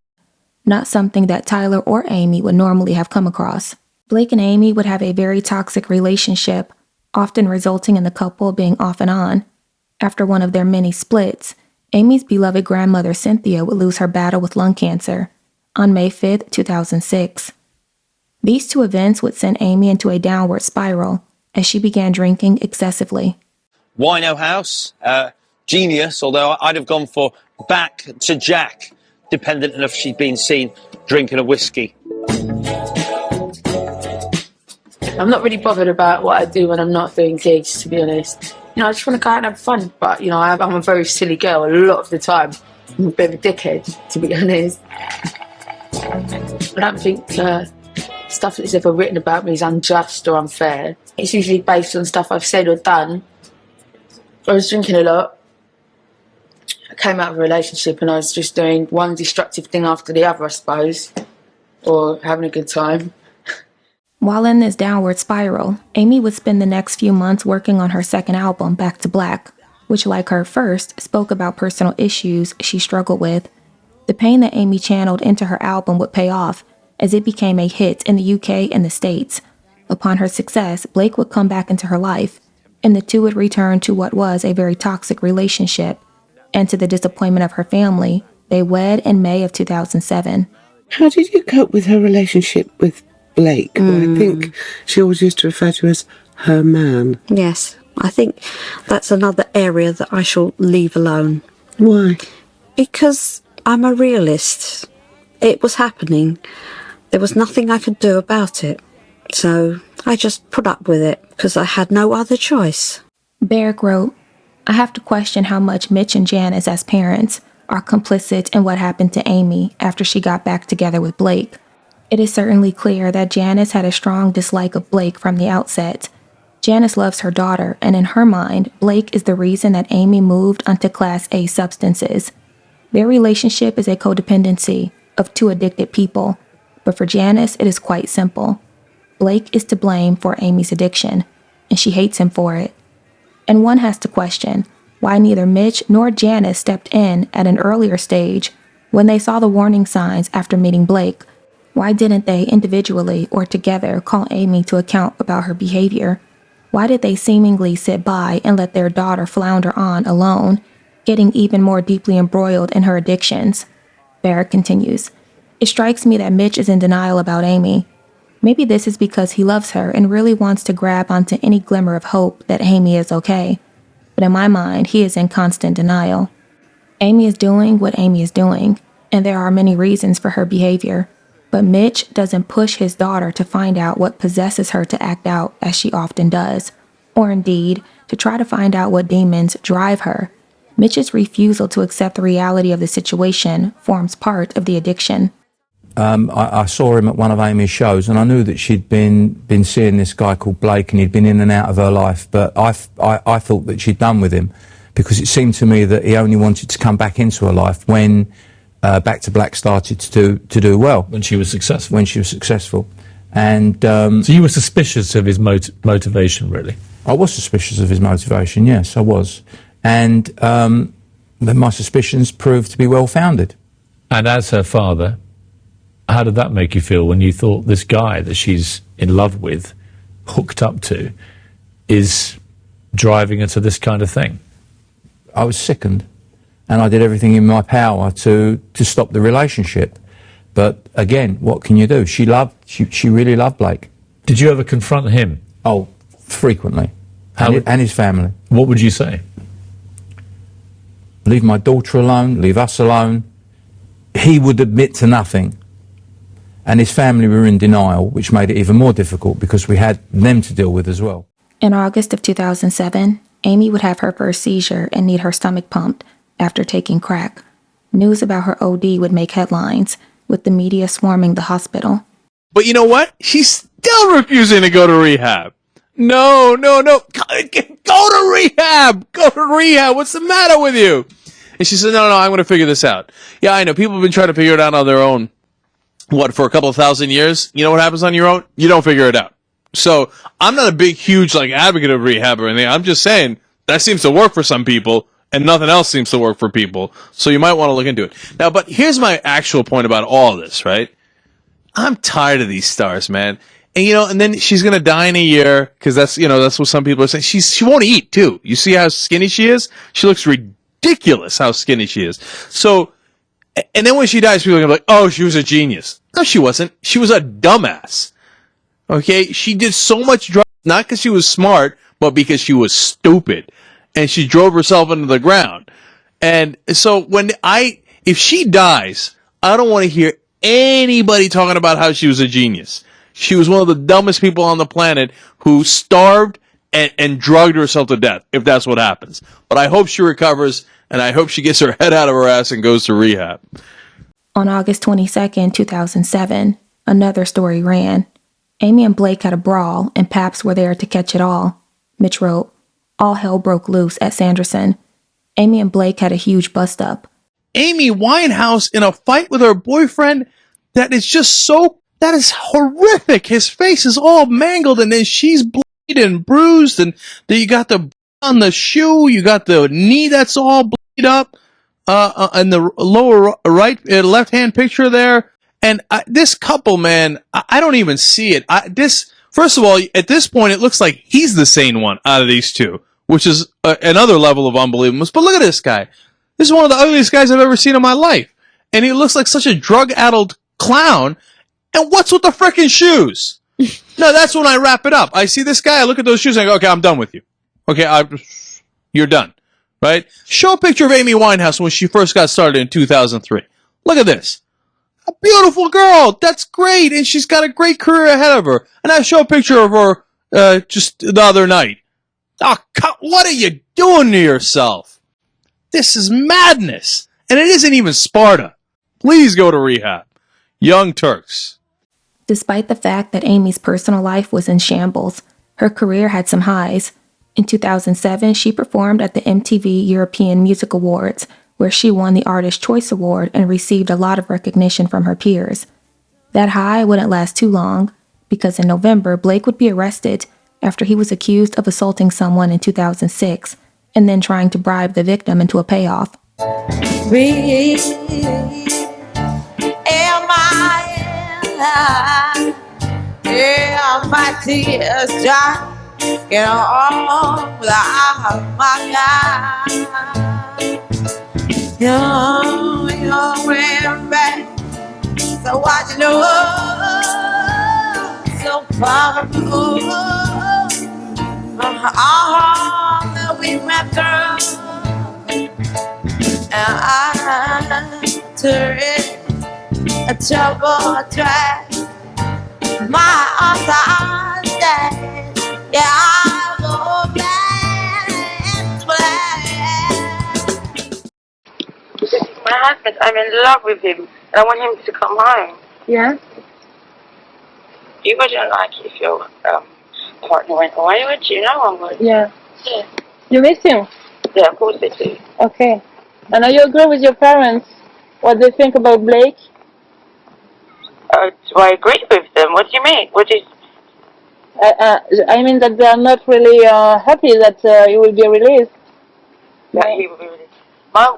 not something that Tyler or Amy would normally have come across. Blake and Amy would have a very toxic relationship, often resulting in the couple being off and on. After one of their many splits, Amy's beloved grandmother Cynthia would lose her battle with lung cancer on May 5, 2006. These two events would send Amy into a downward spiral as she began drinking excessively. Winehouse, genius, although I'd have gone for back to Jack, dependent on if she'd been seen drinking a whiskey. I'm not really bothered about what I do when I'm not doing gigs, to be honest. I just want to go out and have fun, but, I'm a very silly girl a lot of the time. I'm a bit of a dickhead, to be honest. I don't think stuff that's ever written about me is unjust or unfair. It's usually based on stuff I've said or done. I was drinking a lot. I came out of a relationship and I was just doing one destructive thing after the other, I suppose, or having a good time. While in this downward spiral, Amy would spend the next few months working on her second album, Back to Black, which, like her first, spoke about personal issues she struggled with. The pain that Amy channeled into her album would pay off, as it became a hit in the UK and the States. Upon her success, Blake would come back into her life, and the two would return to what was a very toxic relationship. And to the disappointment of her family, they wed in May of 2007. How did you cope with her relationship with Blake, who I think she always used to refer to as her man? Yes, I think that's another area that I shall leave alone. Why? Because I'm a realist. It was happening. There was nothing I could do about it. So I just put up with it because I had no other choice. Barrick wrote, I have to question how much Mitch and Janice, as parents, are complicit in what happened to Amy after she got back together with Blake. It is certainly clear that Janice had a strong dislike of Blake from the outset. Janice loves her daughter, and in her mind, Blake is the reason that Amy moved onto Class A substances. Their relationship is a codependency of two addicted people, but for Janice, it is quite simple. Blake is to blame for Amy's addiction, and she hates him for it. And one has to question why neither Mitch nor Janice stepped in at an earlier stage when they saw the warning signs after meeting Blake. Why didn't they individually or together call Amy to account about her behavior? Why did they seemingly sit by and let their daughter flounder on alone, getting even more deeply embroiled in her addictions? Barrett continues, It strikes me that Mitch is in denial about Amy. Maybe this is because he loves her and really wants to grab onto any glimmer of hope that Amy is okay. But in my mind, he is in constant denial. Amy is doing what Amy is doing, and there are many reasons for her behavior. But Mitch doesn't push his daughter to find out what possesses her to act out as she often does, or indeed, to try to find out what demons drive her. Mitch's refusal to accept the reality of the situation forms part of the addiction. I saw him at one of Amy's shows, and I knew that she'd been seeing this guy called Blake, and he'd been in and out of her life, but I thought that she'd done with him, because it seemed to me that he only wanted to come back into her life when Back to Black started to do well. When she was successful. When she was successful. And so you were suspicious of his motivation, really? I was suspicious of his motivation, yes, I was. And then my suspicions proved to be well-founded. And as her father, how did that make you feel when you thought this guy that she's in love with, hooked up to, is driving her to this kind of thing? I was sickened, and I did everything in my power to stop the relationship. But again, what can you do? She really loved Blake. Did you ever confront him? Oh, frequently. And his family. What would you say? Leave my daughter alone, leave us alone. He would admit to nothing. And his family were in denial, which made it even more difficult because we had them to deal with as well. In August of 2007, Amy would have her first seizure and need her stomach pumped after taking crack. News about her OD would make headlines, with the media swarming the hospital. But you know what? She's still refusing to go to rehab. No. Go to rehab. Go to rehab. What's the matter with you? And she said, no, I'm going to figure this out. Yeah, I know. People have been trying to figure it out on their own. What, for a couple of thousand years? You know what happens on your own? You don't figure it out. So I'm not a big, huge, advocate of rehab or anything. I'm just saying that seems to work for some people and nothing else seems to work for people. So you might want to look into it. Now, but here's my actual point about all this, right? I'm tired of these stars, man. And, and then she's going to die in a year because that's what some people are saying. She won't eat too. You see how skinny she is? She looks ridiculous how skinny she is. So, and then when she dies, people are going to be like, oh, she was a genius. No, she wasn't. She was a dumbass. Okay? She did so much drugs, not because she was smart, but because she was stupid. And she drove herself into the ground. And so if she dies, I don't want to hear anybody talking about how she was a genius. She was one of the dumbest people on the planet who starved and drugged herself to death, if that's what happens. But I hope she recovers, and I hope she gets her head out of her ass and goes to rehab. On August 22, 2007, another story ran. Amy and Blake had a brawl, and Paps were there to catch it all. Mitch wrote, all hell broke loose at Sanderson. Amy and Blake had a huge bust-up. Amy Winehouse in a fight with her boyfriend that is horrific. His face is all mangled, and then she's bleeding and bruised, and then you got the on the shoe, you got the knee that's all bleed up, and the lower left-hand picture there. And this couple, man, I don't even see it. First of all, at this point, it looks like he's the sane one out of these two, which is another level of unbelievableness. But look at this guy. This is one of the ugliest guys I've ever seen in my life. And he looks like such a drug-addled clown. And what's with the frickin' shoes? No, that's when I wrap it up. I see this guy, I look at those shoes, and I go, okay, I'm done with you. Okay, you're done. Right? Show a picture of Amy Winehouse when she first got started in 2003. Look at this. A beautiful girl. That's great. And she's got a great career ahead of her. And I show a picture of her just the other night. Oh, what are you doing to yourself? This is madness. And it isn't even Sparta. Please go to rehab. Young Turks. Despite the fact that Amy's personal life was in shambles, her career had some highs. In 2007, she performed at the MTV European Music Awards, where she won the Artist Choice Award and received a lot of recognition from her peers. That high wouldn't last too long, because in November, Blake would be arrested after he was accused of assaulting someone in 2006, and then trying to bribe the victim into a payoff. My tears dry, without my God. You're wearing back, so what you know, so powerful. All that we went through, and I turn a trouble track. My arms are dead. Yeah, I go back. This is my husband. I'm in love with him, and I want him to come home. Yeah. You wouldn't like if your partner went away, would you? No one would. Yeah. Yeah. You miss him? Yeah, of course I do. Okay. And you agree with your parents what they think about Blake? Do I agree with them? What do you mean? What is? I mean that they are not really happy that he will be released. That he will be released. My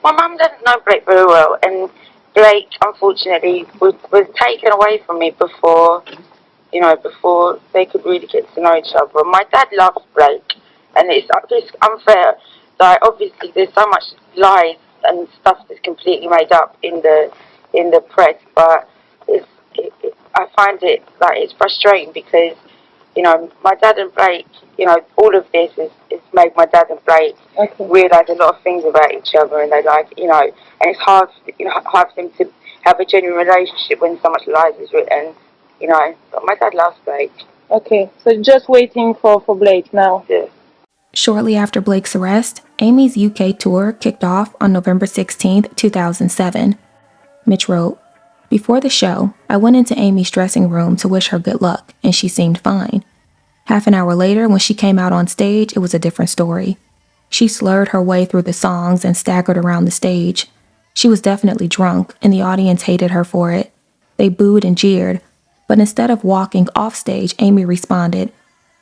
mum doesn't know Blake very well, and Blake, unfortunately, was taken away from me before they could really get to know each other. My dad loves Blake, and it's unfair. Like, obviously, there's so much lies and stuff that's completely made up in the press, but I find it, like, it's frustrating because, my dad and Blake, all of this has made my dad and Blake realise a lot of things about each other, and they and it's hard for them to have a genuine relationship when so much lies is written, but my dad loves Blake. Okay, so just waiting for Blake now. Yeah. Shortly after Blake's arrest, Amy's UK tour kicked off on November 16, 2007. Mitch wrote, "Before the show, I went into Amy's dressing room to wish her good luck, and she seemed fine. Half an hour later, when she came out on stage, it was a different story. She slurred her way through the songs and staggered around the stage. She was definitely drunk, and the audience hated her for it. They booed and jeered, but instead of walking off stage, Amy responded,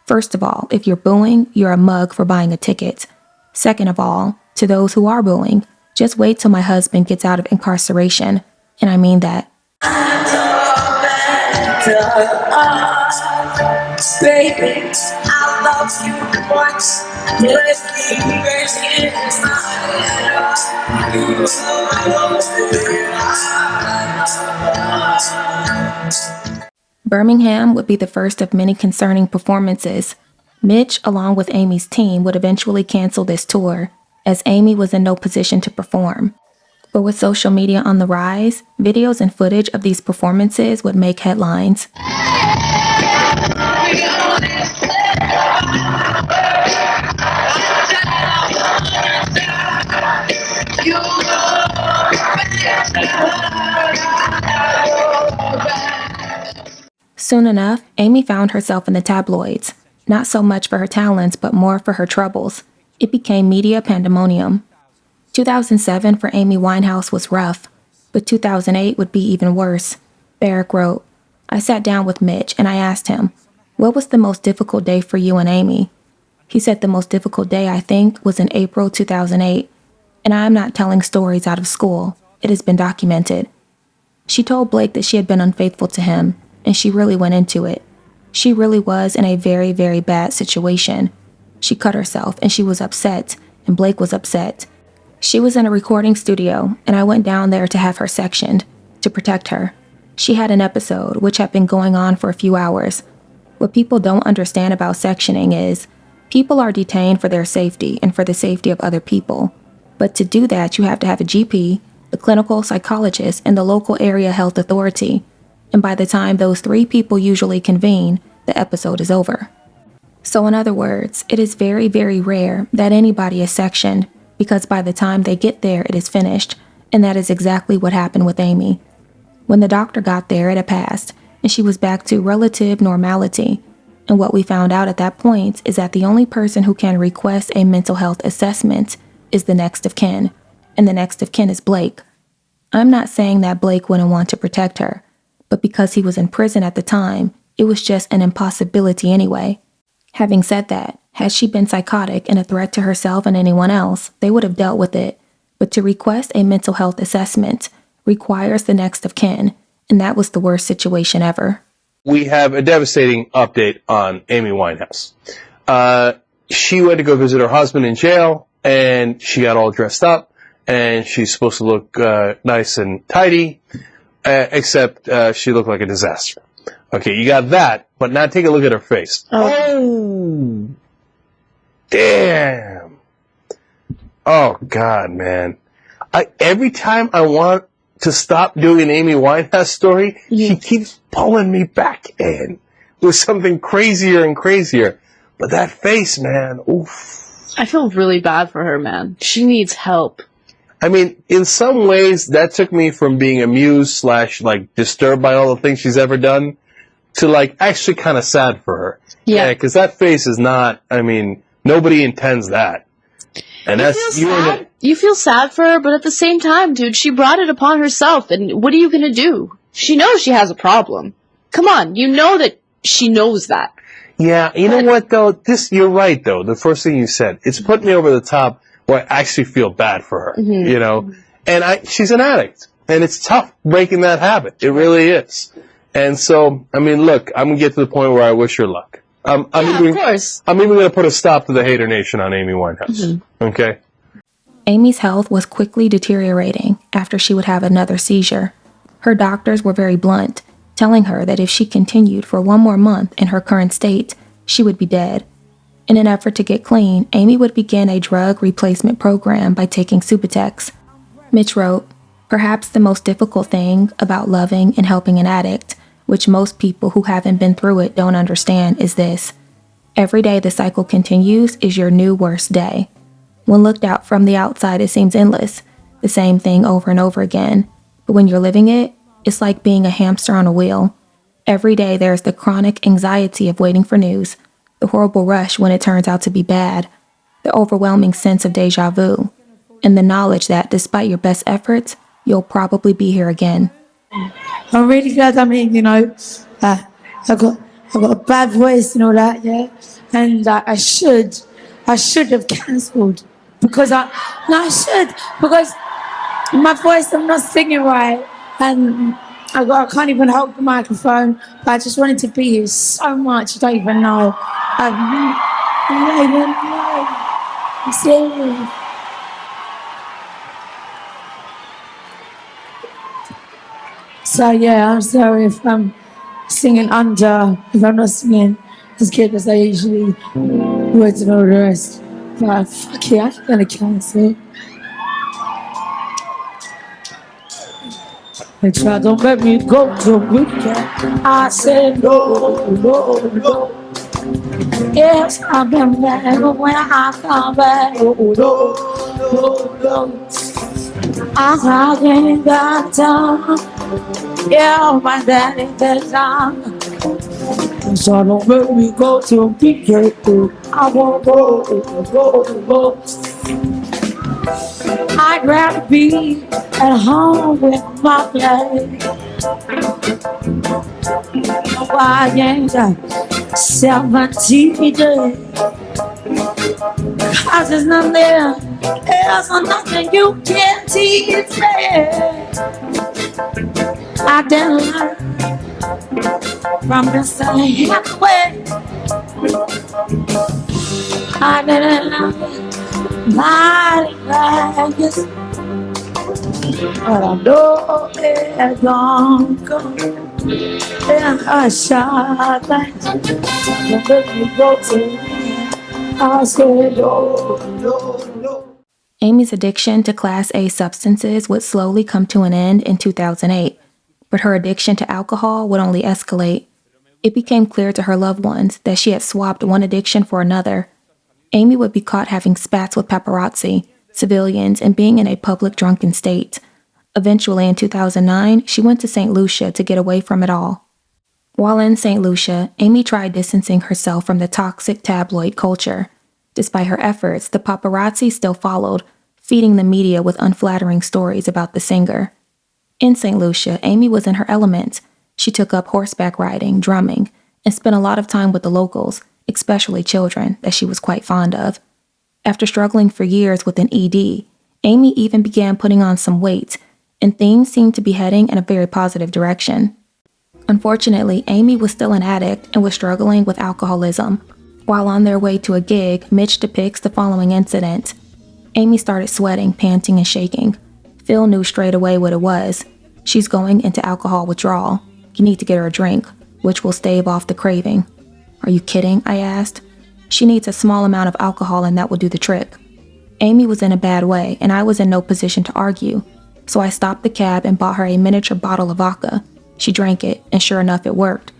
'First of all, if you're booing, you're a mug for buying a ticket. Second of all, to those who are booing, just wait till my husband gets out of incarceration, and I mean that.'" Baby, I love you once. Birmingham would be the first of many concerning performances. Mitch, along with Amy's team, would eventually cancel this tour, as Amy was in no position to perform. But with social media on the rise, videos and footage of these performances would make headlines. Soon enough, Amy found herself in the tabloids, not so much for her talents, but more for her troubles. It became media pandemonium. 2007 for Amy Winehouse was rough, but 2008 would be even worse. Barrick wrote, "I sat down with Mitch and I asked him, 'What was the most difficult day for you and Amy?' He said the most difficult day, I think, was in April 2008. And I am not telling stories out of school. It has been documented." She told Blake that she had been unfaithful to him, and she really went into it. She really was in a very, very bad situation. She cut herself, and she was upset, and Blake was upset. She was in a recording studio, and I went down there to have her sectioned, to protect her. She had an episode, which had been going on for a few hours. What people don't understand about sectioning is, people are detained for their safety and for the safety of other people. But to do that, you have to have a GP, the clinical psychologist, and the local area health authority. And by the time those three people usually convene, the episode is over. So in other words, it is very, very rare that anybody is sectioned, because by the time they get there, it is finished, and that is exactly what happened with Amy. When the doctor got there, it had passed, and she was back to relative normality. And what we found out at that point is that the only person who can request a mental health assessment is the next of kin, and the next of kin is Blake. I'm not saying that Blake wouldn't want to protect her, but because he was in prison at the time, it was just an impossibility anyway. Having said that, had she been psychotic and a threat to herself and anyone else, they would have dealt with it. But to request a mental health assessment requires the next of kin, and that was the worst situation ever. We have a devastating update on Amy Winehouse. She went to go visit her husband in jail, and she got all dressed up, and she's supposed to look nice and tidy, except she looked like a disaster. Okay, you got that, but now take a look at her face. Oh, damn. Oh, God, man. Every time I want to stop doing an Amy Winehouse story, she keeps pulling me back in with something crazier and crazier. But that face, man, oof. I feel really bad for her, man. She needs help. I mean, in some ways, that took me from being amused / like disturbed by all the things she's ever done to like actually kind of sad for her. Yeah, because that face is not. I mean, nobody intends that. And You feel sad for her, but at the same time, dude, she brought it upon herself. And what are you gonna do? She knows she has a problem. Come on, you know that she knows that. Yeah, you know what though? You're right though. The first thing you said, it's put me over the top. where I actually feel bad for her, you know? And she's an addict, and it's tough breaking that habit. It really is. And so, I mean, look, I'm going to get to the point where I wish her luck. Of course. I'm even going to put a stop to the hater nation on Amy Winehouse. Okay? Amy's health was quickly deteriorating after she would have another seizure. Her doctors were very blunt, telling her that if she continued for one more month in her current state, she would be dead. In an effort to get clean, Amy would begin a drug replacement program by taking Subutex. Mitch wrote, "Perhaps the most difficult thing about loving and helping an addict, which most people who haven't been through it don't understand, is this. Every day the cycle continues is your new worst day. When looked out from the outside, it seems endless, the same thing over and over again. But when you're living it, it's like being a hamster on a wheel. Every day there's the chronic anxiety of waiting for news, the horrible rush when it turns out to be bad, the overwhelming sense of deja vu, and the knowledge that despite your best efforts, you'll probably be here again." I'm really glad. I mean, you know, I got a bad voice and all that, yeah. And I should have cancelled because my voice, I'm not singing right, and I can't even hold the microphone. But I just wanted to be here so much. You don't even know. I don't even know. I'm serious. So yeah, I'm sorry if I'm singing if I'm not singing as good as I usually would and all the rest. But fuck it, I'm gonna cancel. They try to let me go to weekend. I said no, no, no. Yes, I've been back, but when I come back, oh, no, no, no. I ain't got time. Yeah, my daddy says so don't make me go to PK. I won't go. I'd rather be at home with my play. Why ain't I 70 days? Cause there's nothing there. There's nothing you can teach me. I didn't learn from the same way. I didn't learn body language, but I know it's gone go. And I shot like let me go to I said no, no, no. Amy's addiction to Class A substances would slowly come to an end in 2008, but her addiction to alcohol would only escalate. It became clear to her loved ones that she had swapped one addiction for another. Amy would be caught having spats with paparazzi, civilians, and being in a public drunken state. Eventually, in 2009, she went to St. Lucia to get away from it all. While in St. Lucia, Amy tried distancing herself from the toxic tabloid culture. Despite her efforts, the paparazzi still followed, feeding the media with unflattering stories about the singer. In St. Lucia, Amy was in her element. She took up horseback riding, drumming, and spent a lot of time with the locals, especially children, that she was quite fond of. After struggling for years with an ED, Amy even began putting on some weight, and things seemed to be heading in a very positive direction. Unfortunately, Amy was still an addict and was struggling with alcoholism. While on their way to a gig, Mitch depicts the following incident. Amy started sweating, panting, and shaking. Phil knew straight away what it was. She's going into alcohol withdrawal. You need to get her a drink, which will stave off the craving. Are you kidding? I asked. She needs a small amount of alcohol and that will do the trick. Amy was in a bad way and I was in no position to argue. So I stopped the cab and bought her a miniature bottle of vodka. She drank it, and sure enough, it worked.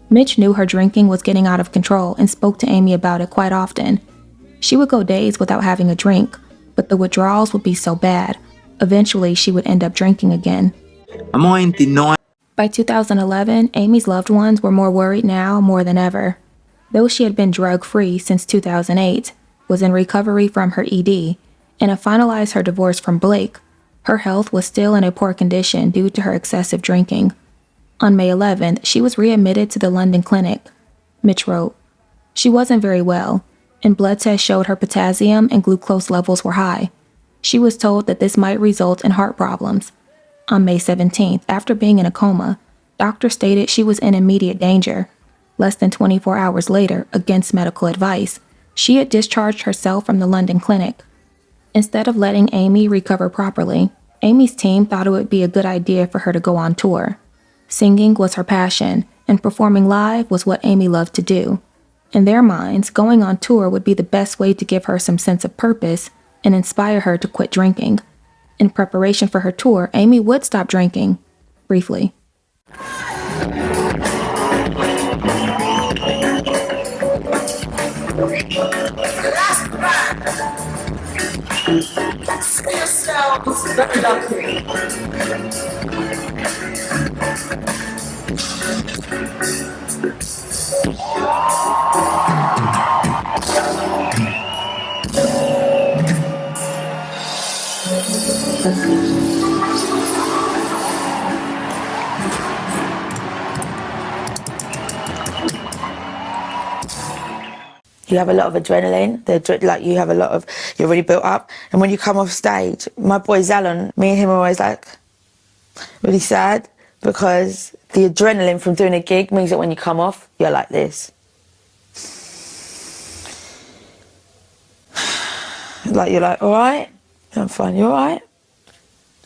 Mitch knew her drinking was getting out of control and spoke to Amy about it quite often. She would go days without having a drink, but the withdrawals would be so bad. Eventually, she would end up drinking again. Am I in denial? By 2011, Amy's loved ones were more worried now more than ever. Though she had been drug-free since 2008, was in recovery from her ED, and had finalized her divorce from Blake, her health was still in a poor condition due to her excessive drinking. On May 11th, she was readmitted to the London clinic. Mitch wrote, "She wasn't very well. and blood tests showed her potassium and glucose levels were high. She was told that this might result in heart problems. On May 17th, after being in a coma, doctors stated she was in immediate danger. Less than 24 hours later, against medical advice, she had discharged herself from the London clinic. Instead of letting Amy recover properly, Amy's team thought it would be a good idea for her to go on tour. Singing was her passion, and performing live was what Amy loved to do. In their minds, going on tour would be the best way to give her some sense of purpose and inspire her to quit drinking. In preparation for her tour, Amy would stop drinking, briefly. You have a lot of adrenaline, you have a lot of, you're really built up. And when you come off stage, my boy Zalon, me and him are always like really sad because the adrenaline from doing a gig means that when you come off, you're like this. Like, you're like, all right, I'm fine, you all right?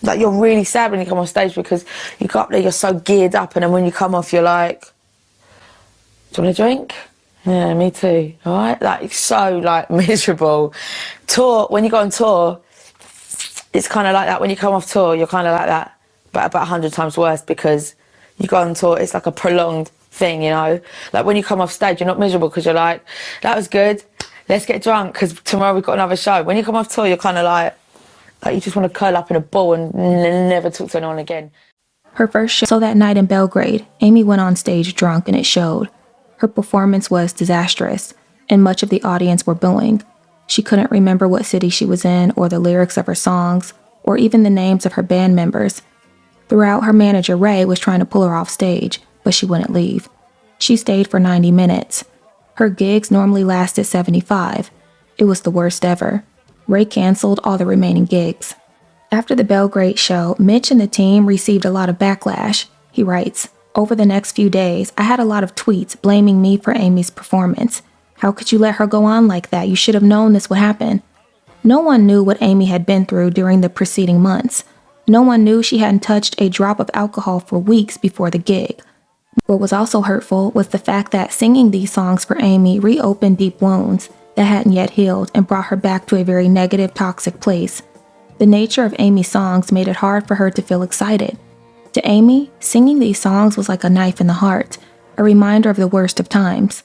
Like, you're really sad when you come off stage because you go up there, you're so geared up, and then when you come off, you're like, do you want a drink? Yeah, me too, all right? Like, it's so, like, miserable. Tour, when you go on tour, it's kind of like that. When you come off tour, you're kind of like that, but about 100 times worse because you go on tour, it's like a prolonged thing, you know? Like, when you come off stage, you're not miserable because you're like, that was good, let's get drunk because tomorrow we've got another show. When you come off tour, you're kind of like you just want to curl up in a ball and never talk to anyone again. Her first show that night in Belgrade, Amy went on stage drunk and it showed. Her performance was disastrous, and much of the audience were booing. She couldn't remember what city she was in, or the lyrics of her songs, or even the names of her band members. Throughout, her manager Ray was trying to pull her off stage, but she wouldn't leave. She stayed for 90 minutes. Her gigs normally lasted 75. It was the worst ever. Ray canceled all the remaining gigs. After the Belgrade show, Mitch and the team received a lot of backlash. He writes, "Over the next few days, I had a lot of tweets blaming me for Amy's performance. How could you let her go on like that? You should have known this would happen." No one knew what Amy had been through during the preceding months. No one knew she hadn't touched a drop of alcohol for weeks before the gig. What was also hurtful was the fact that singing these songs for Amy reopened deep wounds that hadn't yet healed and brought her back to a very negative, toxic place. The nature of Amy's songs made it hard for her to feel excited. To Amy, singing these songs was like a knife in the heart, a reminder of the worst of times.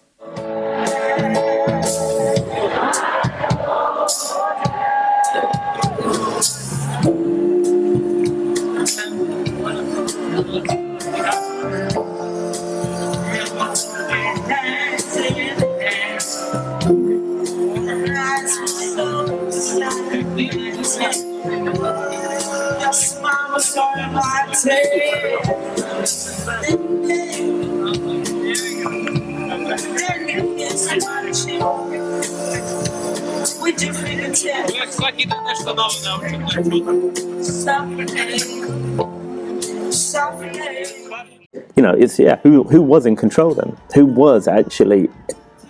You know, it's who was in control then? Who was actually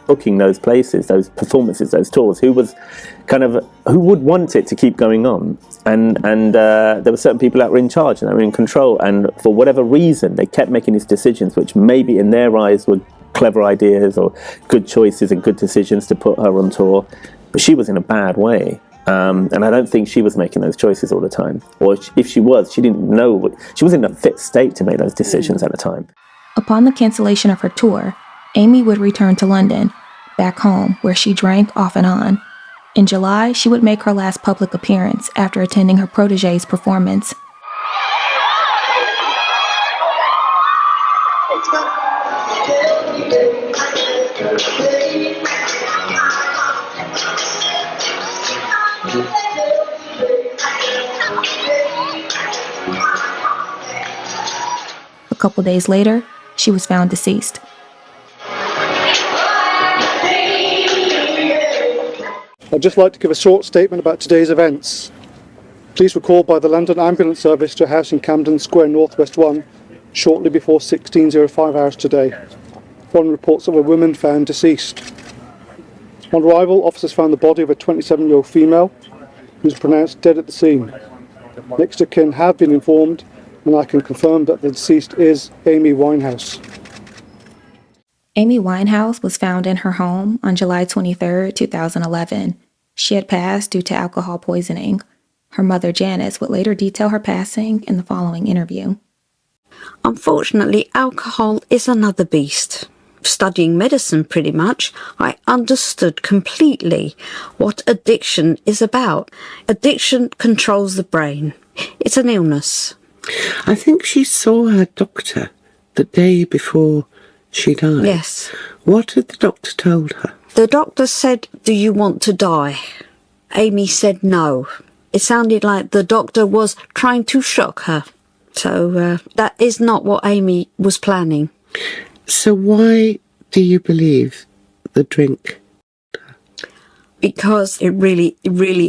booking those places, those performances, those tours? Who would want it to keep going on? And there were certain people that were in charge and that were in control, and for whatever reason they kept making these decisions which maybe in their eyes were clever ideas or good choices and good decisions to put her on tour, but she was in a bad way. And I don't think she was making those choices all the time. Or if she was, she didn't know. She was in a fit state to make those decisions at the time. Upon the cancellation of her tour, Amy would return to London, back home, where she drank off and on. In July, she would make her last public appearance after attending her protégé's performance. A couple days later, she was found deceased. I'd just like to give a short statement about today's events. Police were called by the London Ambulance Service to a house in Camden Square, Northwest 1, shortly before 16:05 hours today. Following reports of a woman found deceased. On arrival, officers found the body of a 27-year-old female who was pronounced dead at the scene. Next of kin have been informed, and I can confirm that the deceased is Amy Winehouse. Amy Winehouse was found in her home on July 23, 2011. She had passed due to alcohol poisoning. Her mother, Janice, would later detail her passing in the following interview. Unfortunately, alcohol is another beast. Studying medicine pretty much, I understood completely what addiction is about. Addiction controls the brain. It's an illness. I think she saw her doctor the day before she died. Yes. What had the doctor told her? The doctor said, "Do you want to die?" Amy said no. It sounded like the doctor was trying to shock her. So that is not what Amy was planning. So why do you believe the drink? Because it really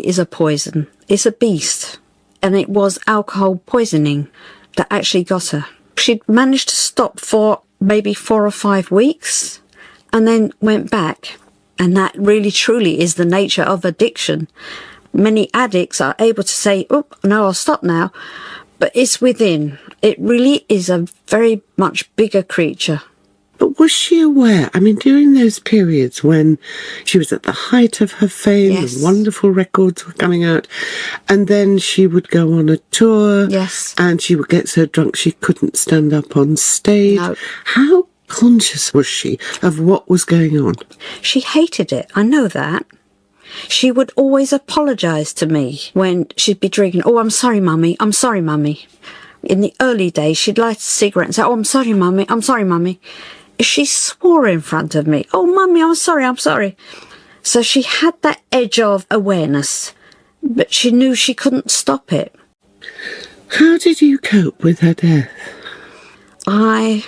is a poison. It's a beast. And it was alcohol poisoning that actually got her. She'd managed to stop for maybe 4 or 5 weeks and then went back. And that really truly is the nature of addiction. Many addicts are able to say, "Oh, no, I'll stop now." But it's within. It really is a very much bigger creature. But was she aware? I mean, during those periods when she was at the height of her fame, Yes. the wonderful records were coming out, and then she would go on a tour, Yes. and she would get so drunk she couldn't stand up on stage. No. How conscious was she of what was going on? She hated it. I know that. She would always apologise to me when she'd be drinking. "Oh, I'm sorry, Mummy. I'm sorry, Mummy." In the early days, she'd light a cigarette and say, "Oh, I'm sorry, Mummy. I'm sorry, Mummy." She swore in front of me. "Oh, Mummy, I'm sorry, I'm sorry." So she had that edge of awareness, but she knew she couldn't stop it. How did you cope with her death? I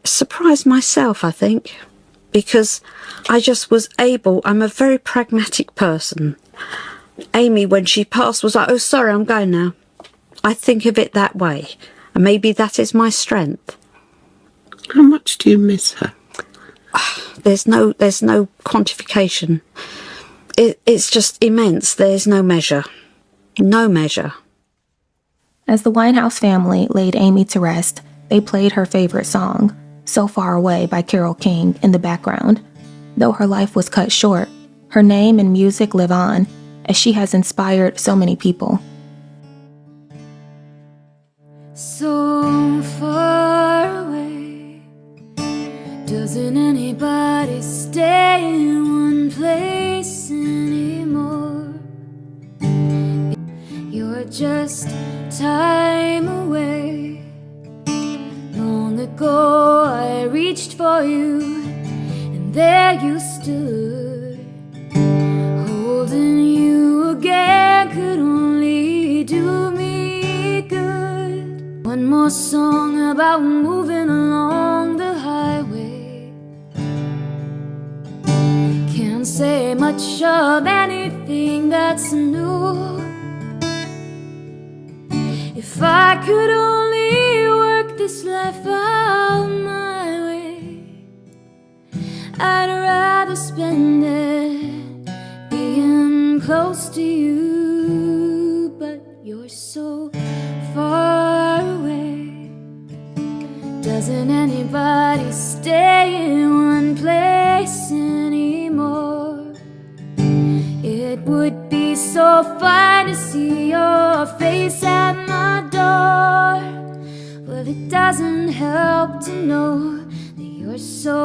surprised myself, I think, because I just was able. I'm a very pragmatic person. Amy, when she passed, was like, "Oh, sorry, I'm going now." I think of it that way, and maybe that is my strength. How much do you miss her? There's no quantification. It's just immense. There's no measure. No measure. As the Winehouse family laid Amy to rest, they played her favorite song, "So Far Away" by Carole King, in the background. Though her life was cut short, her name and music live on, as she has inspired so many people. So far away, doesn't anybody stay in one place anymore? You're just time away. Long ago I reached for you, and there you stood. Holding you again could only do me good. One more song about moving along the highway. Can't say much of anything that's new. If I could only work this life out my way, I'd rather spend it being close to you. But you're so far away. Doesn't anybody stay in one place anymore? It would be so fine to see your face at my door, but it doesn't help to know that you're so